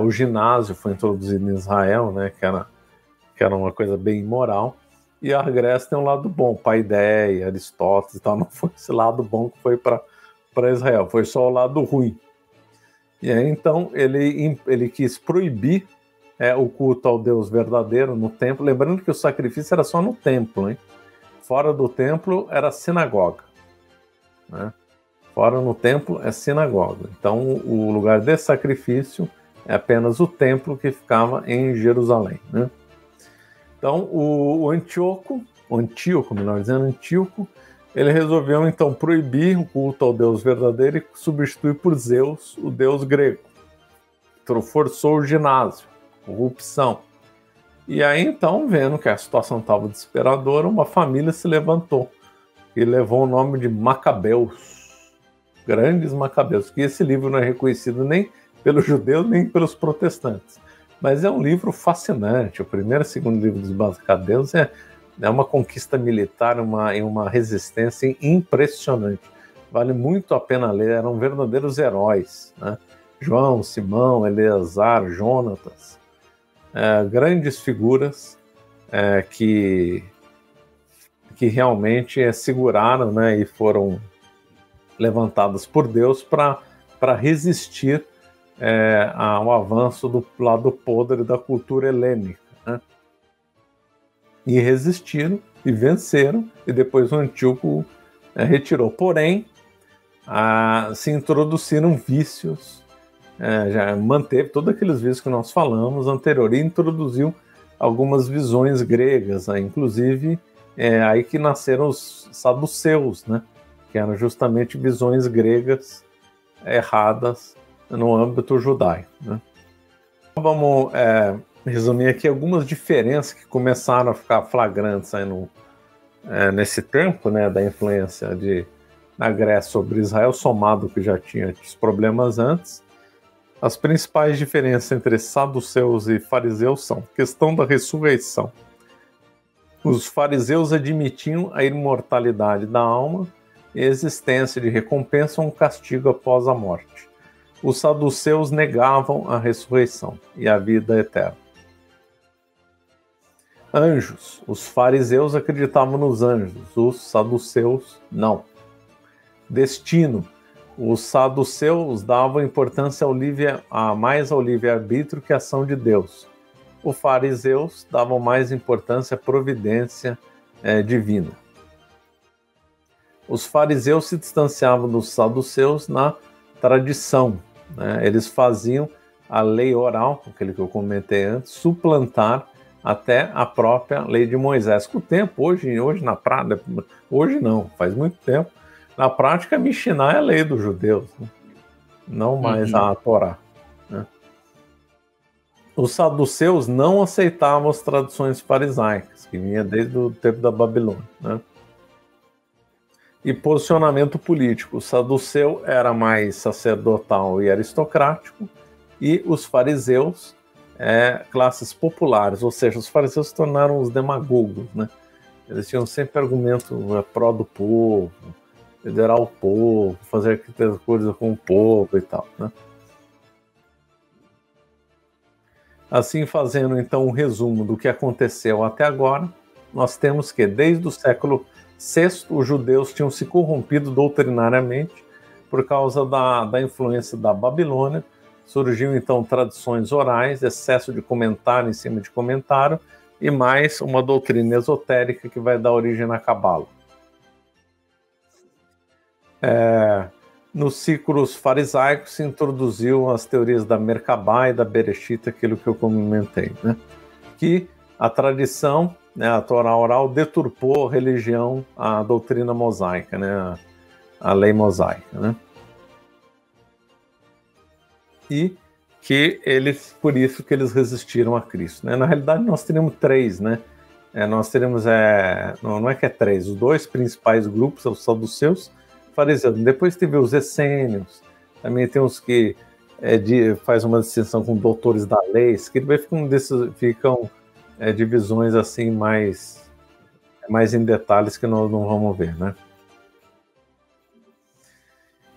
O ginásio foi introduzido em Israel, né, que era uma coisa bem imoral. E a Grécia tem um lado bom, Paideia, Aristóteles e tal. Não foi esse lado bom que foi para Israel, foi só o lado ruim. E aí, então, ele quis proibir o culto ao Deus verdadeiro no templo, lembrando que o sacrifício era só no templo, hein? Fora do templo era sinagoga, né? Fora no templo é sinagoga. Então, o lugar de sacrifício é apenas o templo que ficava em Jerusalém, né? Então, o Antíoco, melhor dizendo, Antíoco, ele resolveu, então, proibir o culto ao Deus verdadeiro e substituir por Zeus, o deus grego. Então, forçou o ginásio, corrupção. E aí, então, vendo que a situação estava desesperadora, uma família se levantou e levou o nome de Macabeus, grandes Macabeus, que esse livro não é reconhecido nem pelos judeus, nem pelos protestantes. Mas é um livro fascinante. O primeiro e segundo livro dos Macabeus é uma conquista militar, uma resistência impressionante. Vale muito a pena ler, eram verdadeiros heróis, né? João, Simão, Eleazar, Jonatas, grandes figuras que realmente seguraram, né, e foram levantadas por Deus para resistir ao avanço do lado podre da cultura helênica, né? E resistiram e venceram, e depois o Antíoco retirou. Porém, se introduziram vícios, já manteve todos aqueles vícios que nós falamos anterior, e introduziu algumas visões gregas, inclusive aí que nasceram os saduceus, né? que eram justamente visões gregas erradas no âmbito judaico, né? Vamos resumir aqui algumas diferenças que começaram a ficar flagrantes aí nesse tempo, né, da influência na Grécia sobre Israel, somado que já tinha os problemas antes. As principais diferenças entre saduceus e fariseus são a questão da ressurreição. Os fariseus admitiam a imortalidade da alma e a existência de recompensa ou um castigo após a morte. Os saduceus negavam a ressurreição e a vida eterna. Anjos. Os fariseus acreditavam nos anjos, os saduceus não. Destino. Os saduceus davam importância mais ao livre-arbítrio que à ação de Deus. Os fariseus davam mais importância à providência divina. Os fariseus se distanciavam dos saduceus na tradição, né? Eles faziam a lei oral, aquele que eu comentei antes, suplantar até a própria lei de Moisés. Com o tempo, hoje na prática, hoje não, faz muito tempo, na prática a Mishnah é a lei dos judeus, né? Não mais a Torá, né? Os saduceus não aceitavam as tradições farisaicas, que vinha desde o tempo da Babilônia, né? E posicionamento político. O saduceu era mais sacerdotal e aristocrático, e os fariseus, classes populares, ou seja, os fariseus se tornaram os demagogos, né? Eles tinham sempre argumento pró do povo, liderar o povo, fazer coisas com o povo e tal, né? Assim, fazendo então um resumo do que aconteceu até agora, nós temos que desde o século VI os judeus tinham se corrompido doutrinariamente por causa da influência da Babilônia. Surgiu então tradições orais, excesso de comentário em cima de comentário e mais uma doutrina esotérica que vai dar origem na Cabala. Nos ciclos farisaicos se introduziu as teorias da Merkabah e da Bereshit, aquilo que eu comentei, né? Que a tradição, né, a Torá oral, deturpou a religião, a doutrina mosaica, né, a lei mosaica, né? E que por isso que eles resistiram a Cristo, né? Na realidade, nós teríamos três, né? Nós teríamos, não é que é três, os dois principais grupos são os saduceus, fariseus. Depois teve os essênios, também tem os que faz uma distinção com doutores da lei, que ficam divisões assim mais em detalhes que nós não vamos ver, né?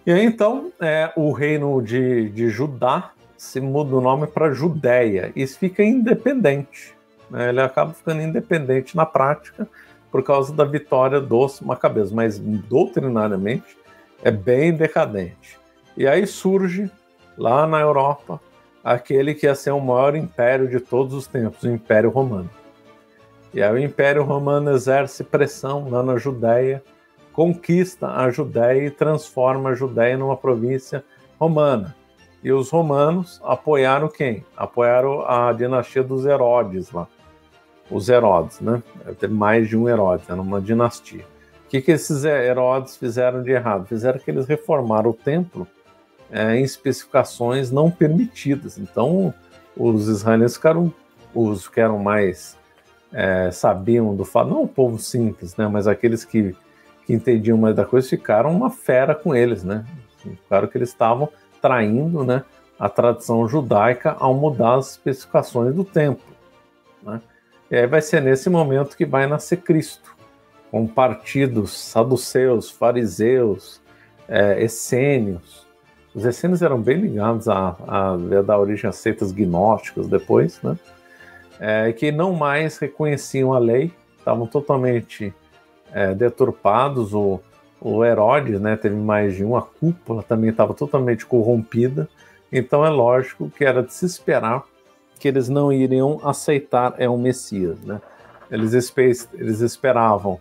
E aí, então, o reino de Judá se muda o nome para Judéia e fica independente, né? Ele acaba ficando independente na prática por causa da vitória dos macabeus, mas doutrinariamente é bem decadente. E aí surge, lá na Europa, aquele que ia ser o maior império de todos os tempos, o Império Romano. E aí o Império Romano exerce pressão lá na Judéia, conquista a Judéia e transforma a Judéia numa província romana. E os romanos apoiaram quem? Apoiaram a dinastia dos Herodes lá. Os Herodes, né? Teve mais de um Herodes, era uma dinastia. O que esses Herodes fizeram de errado? Fizeram que eles reformaram o templo em especificações não permitidas. Então, os israelitas ficaram, os que eram mais sabiam do fato, não o povo simples, né? Mas aqueles que entendiam mais da coisa, ficaram uma fera com eles, né? Claro que eles estavam traindo, né, a tradição judaica ao mudar as especificações do templo, né? E aí vai ser nesse momento que vai nascer Cristo, com partidos saduceus, fariseus, essênios. Os essênios eram bem ligados a dar origem a seitas gnósticas depois, né? Que não mais reconheciam a lei, estavam totalmente deturpados. O Herodes, né, teve mais de uma, cúpula também estava totalmente corrompida, então é lógico que era de se esperar que eles não iriam aceitar o Messias, né? Eles esperavam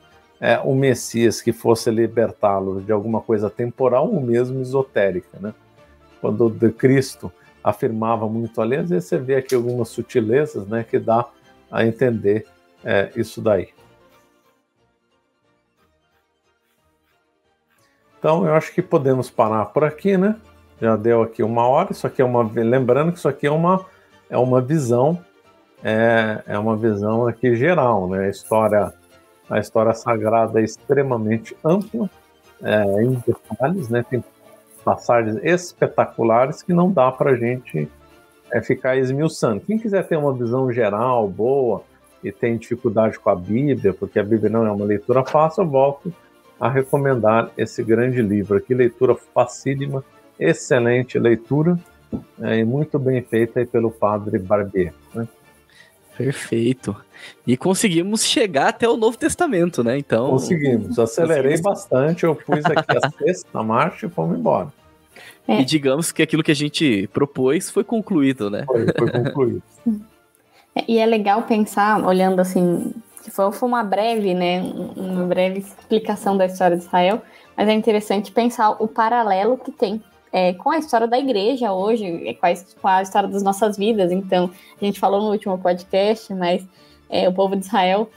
o Messias que fosse libertá-los de alguma coisa temporal ou mesmo esotérica, né? Quando o Cristo afirmava muito a lei, às vezes você vê aqui algumas sutilezas, né, que dá a entender isso daí. Então, eu acho que podemos parar por aqui, né? Já deu aqui 1 hora. Isso aqui lembrando que isso aqui é uma visão, é uma visão aqui geral, né? A história sagrada é extremamente ampla, em detalhes, né? Tem passagens espetaculares que não dá para a gente ficar esmiuçando. Quem quiser ter uma visão geral, boa, e tem dificuldade com a Bíblia, porque a Bíblia não é uma leitura fácil, eu volto a recomendar esse grande livro aqui, leitura facílima, excelente leitura, e muito bem feita aí pelo Padre Barbier, né? Perfeito. E conseguimos chegar até o Novo Testamento, né? Então... Conseguimos. Acelerei bastante, eu pus aqui a 6ª marcha e fomos embora. E digamos que aquilo que a gente propôs foi concluído, né? Foi concluído. E é legal pensar, olhando assim, que foi uma breve, né? Uma breve explicação da história de Israel, mas é interessante pensar o paralelo que tem com a história da igreja hoje, com a história das nossas vidas. Então, a gente falou no último podcast, mas o povo de Israel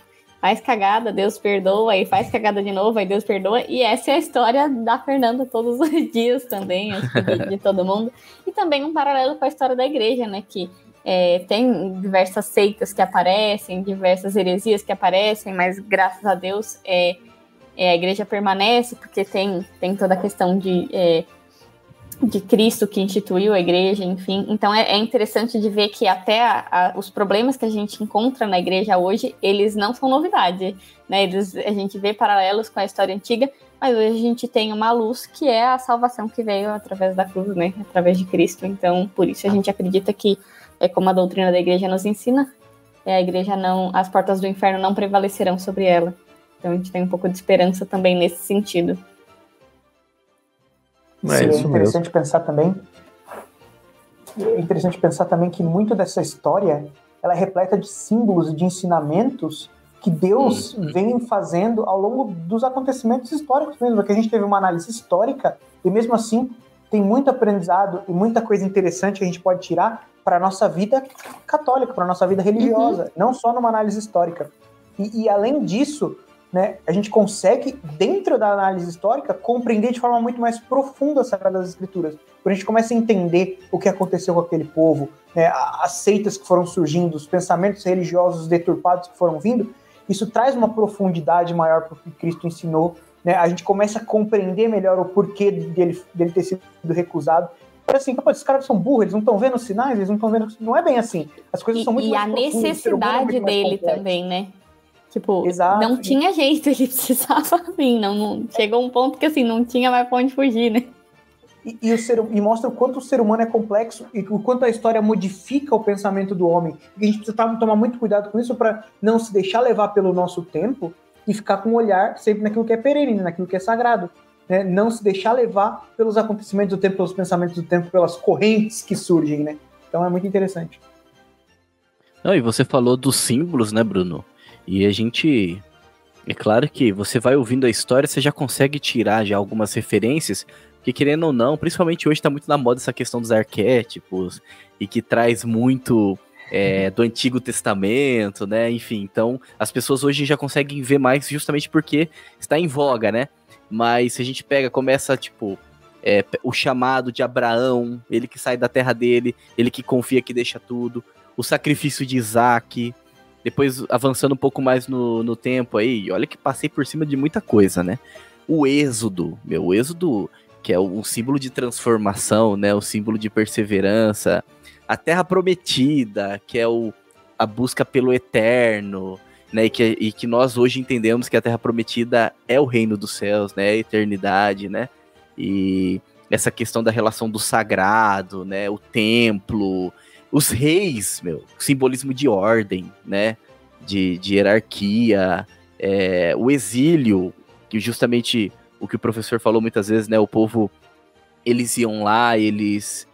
faz cagada, Deus perdoa, aí faz cagada de novo, aí Deus perdoa, e essa é a história da Fernanda todos os dias também, acho que de todo mundo. E também um paralelo com a história da igreja, né, que tem diversas seitas que aparecem, diversas heresias que aparecem, mas graças a Deus a igreja permanece, porque tem toda a questão de Cristo que instituiu a igreja, enfim. Então é interessante de ver que até os problemas que a gente encontra na igreja hoje, eles não são novidade, né? A gente vê paralelos com a história antiga, mas hoje a gente tem uma luz que é a salvação que veio através da cruz, né? Através de Cristo. Então, por isso a gente acredita que, como a doutrina da igreja nos ensina, a igreja as portas do inferno não prevalecerão sobre ela. Então a gente tem um pouco de esperança também nesse sentido. É interessante pensar também que muito dessa história ela é repleta de símbolos e de ensinamentos que Deus vem fazendo ao longo dos acontecimentos históricos mesmo, porque a gente teve uma análise histórica e mesmo assim tem muito aprendizado e muita coisa interessante que a gente pode tirar para a nossa vida católica, para a nossa vida religiosa, não só numa análise histórica. E além disso, né, a gente consegue, dentro da análise histórica, compreender de forma muito mais profunda as Sagradas Escrituras. Quando a gente começa a entender o que aconteceu com aquele povo, né, as seitas que foram surgindo, os pensamentos religiosos deturpados que foram vindo, isso traz uma profundidade maior para o que Cristo ensinou, né? A gente começa a compreender melhor o porquê dele ter sido recusado. Assim, esses caras são burros, eles não estão vendo os sinais, eles não estão vendo... Não é bem assim. As coisas são muito mais profundas. E a necessidade dele também, né? Tipo, exato, não tinha jeito, ele precisava vir, não chegou um ponto que assim, não tinha mais pra onde fugir, né? E mostra o quanto o ser humano é complexo e o quanto a história modifica o pensamento do homem. E a gente precisa tomar muito cuidado com isso para não se deixar levar pelo nosso tempo e ficar com um olhar sempre naquilo que é perene, naquilo que é sagrado. Né? Não se deixar levar pelos acontecimentos do tempo, pelos pensamentos do tempo, pelas correntes que surgem, né? Então é muito interessante. Não, e você falou dos símbolos, né, Bruno? E a gente... É claro que você vai ouvindo a história, você já consegue tirar já algumas referências, que querendo ou não, principalmente hoje tá muito na moda essa questão dos arquétipos, e que traz muito do Antigo Testamento, né? Enfim, então as pessoas hoje já conseguem ver mais justamente porque está em voga, né? Mas se a gente começa, tipo, o chamado de Abraão, ele que sai da terra dele, ele que confia que deixa tudo, o sacrifício de Isaac... Depois, avançando um pouco mais no tempo aí, olha que passei por cima de muita coisa, né? O Êxodo, o Êxodo, que é um símbolo de transformação, né? O símbolo de perseverança. A Terra Prometida, que é a busca pelo eterno, né? E que nós hoje entendemos que a Terra Prometida é o reino dos céus, né? A eternidade, né? E essa questão da relação do sagrado, né? O templo... Os reis, simbolismo de ordem, né, de hierarquia, o exílio, que justamente o que o professor falou muitas vezes, né, o povo, eles iam lá, eles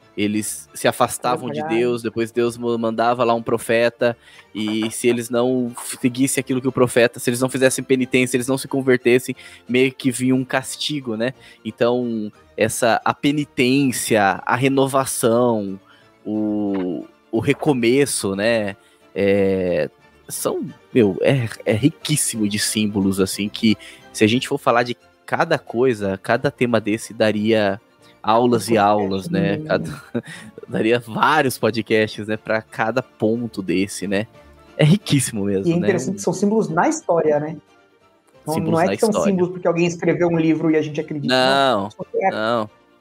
se afastavam de Deus, depois Deus mandava lá um profeta, e se eles não seguissem aquilo que o profeta, se eles não fizessem penitência, se eles não se convertessem, meio que vinha um castigo, né, então a penitência, a renovação, o recomeço, né, é riquíssimo de símbolos, assim, que se a gente for falar de cada coisa, cada tema desse daria aulas e aulas, né? Daria vários podcasts, né? Para cada ponto desse, né? É riquíssimo mesmo, E é interessante né? que são símbolos na história, né? Não é que são símbolos porque alguém escreveu um livro e a gente acredita. Não.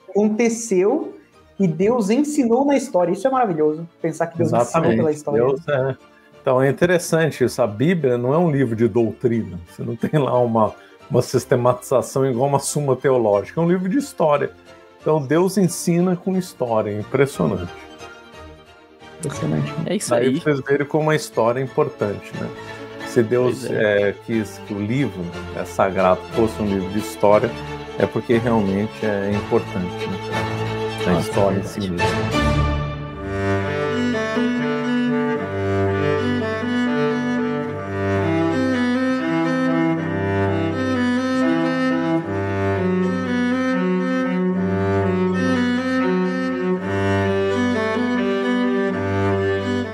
Aconteceu e Deus ensinou na história. Isso é maravilhoso. Pensar que Deus ensinou pela história. Deus, Então é interessante isso. A Bíblia não é um livro de doutrina. Você não tem lá uma sistematização igual uma suma teológica. É um livro de história. Então Deus ensina com história. É impressionante. É isso aí. Aí vocês verem como a história é importante, né? Se Deus quis que o livro sagrado fosse um livro de história, é porque realmente é importante, né? A história em si mesmo.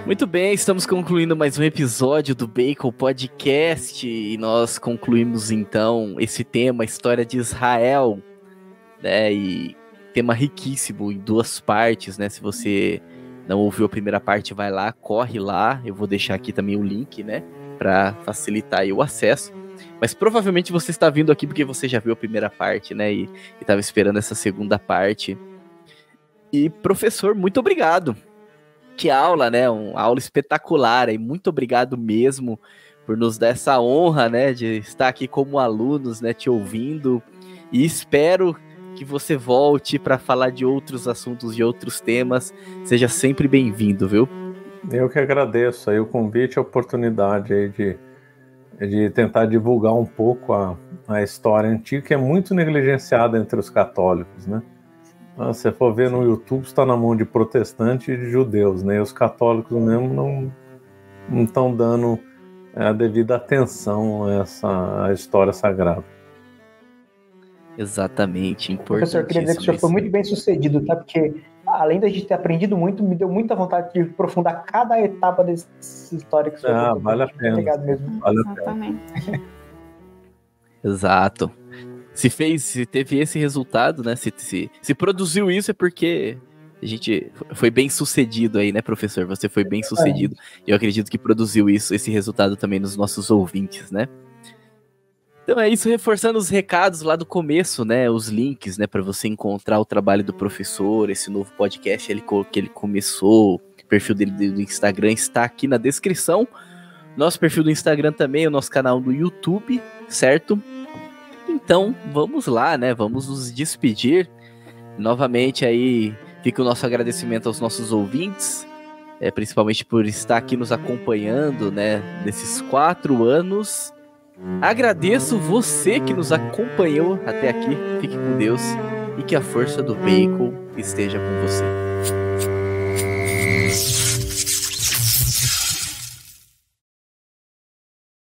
Muito bem, estamos concluindo mais um episódio do Bacon Podcast e nós concluímos então esse tema, a história de Israel, né, e tema riquíssimo em 2 partes, né, se você não ouviu a primeira parte, vai lá, corre lá, eu vou deixar aqui também o link, né, para facilitar aí o acesso, mas provavelmente você está vindo aqui porque você já viu a primeira parte, né, e estava esperando essa segunda parte. E professor, muito obrigado. Que aula, né? Uma aula espetacular. E muito obrigado mesmo por nos dar essa honra, né? De estar aqui como alunos, né? Te ouvindo. E espero que você volte para falar de outros assuntos, de outros temas. Seja sempre bem-vindo, viu? Eu que agradeço aí o convite e a oportunidade aí de tentar divulgar um pouco a história antiga, que é muito negligenciada entre os católicos, né? Se você for ver no YouTube, está na mão de protestantes e de judeus, né? E os católicos mesmo não estão dando a devida atenção a história sagrada. Exatamente, importante. Professor, eu queria dizer que o senhor foi muito bem sucedido, tá? Porque além da gente ter aprendido muito, me deu muita vontade de aprofundar cada etapa dessa história que o senhor vale a pena. Obrigado mesmo. Vale Exatamente. Exato. Se teve esse resultado, né? Se produziu isso é porque a gente foi bem sucedido aí, né, professor? Você foi bem sucedido. E eu acredito que produziu esse resultado também nos nossos ouvintes, né? Então é isso, reforçando os recados lá do começo, né? Os links, né? Para você encontrar o trabalho do professor, esse novo podcast que ele começou, o perfil dele do Instagram está aqui na descrição. Nosso perfil do Instagram também, o nosso canal do YouTube, certo? Então, vamos lá, né? Vamos nos despedir. Novamente aí, fica o nosso agradecimento aos nossos ouvintes, principalmente por estar aqui nos acompanhando, né? Nesses 4 anos. Agradeço você que nos acompanhou até aqui. Fique com Deus e que a força do Bacon esteja com você.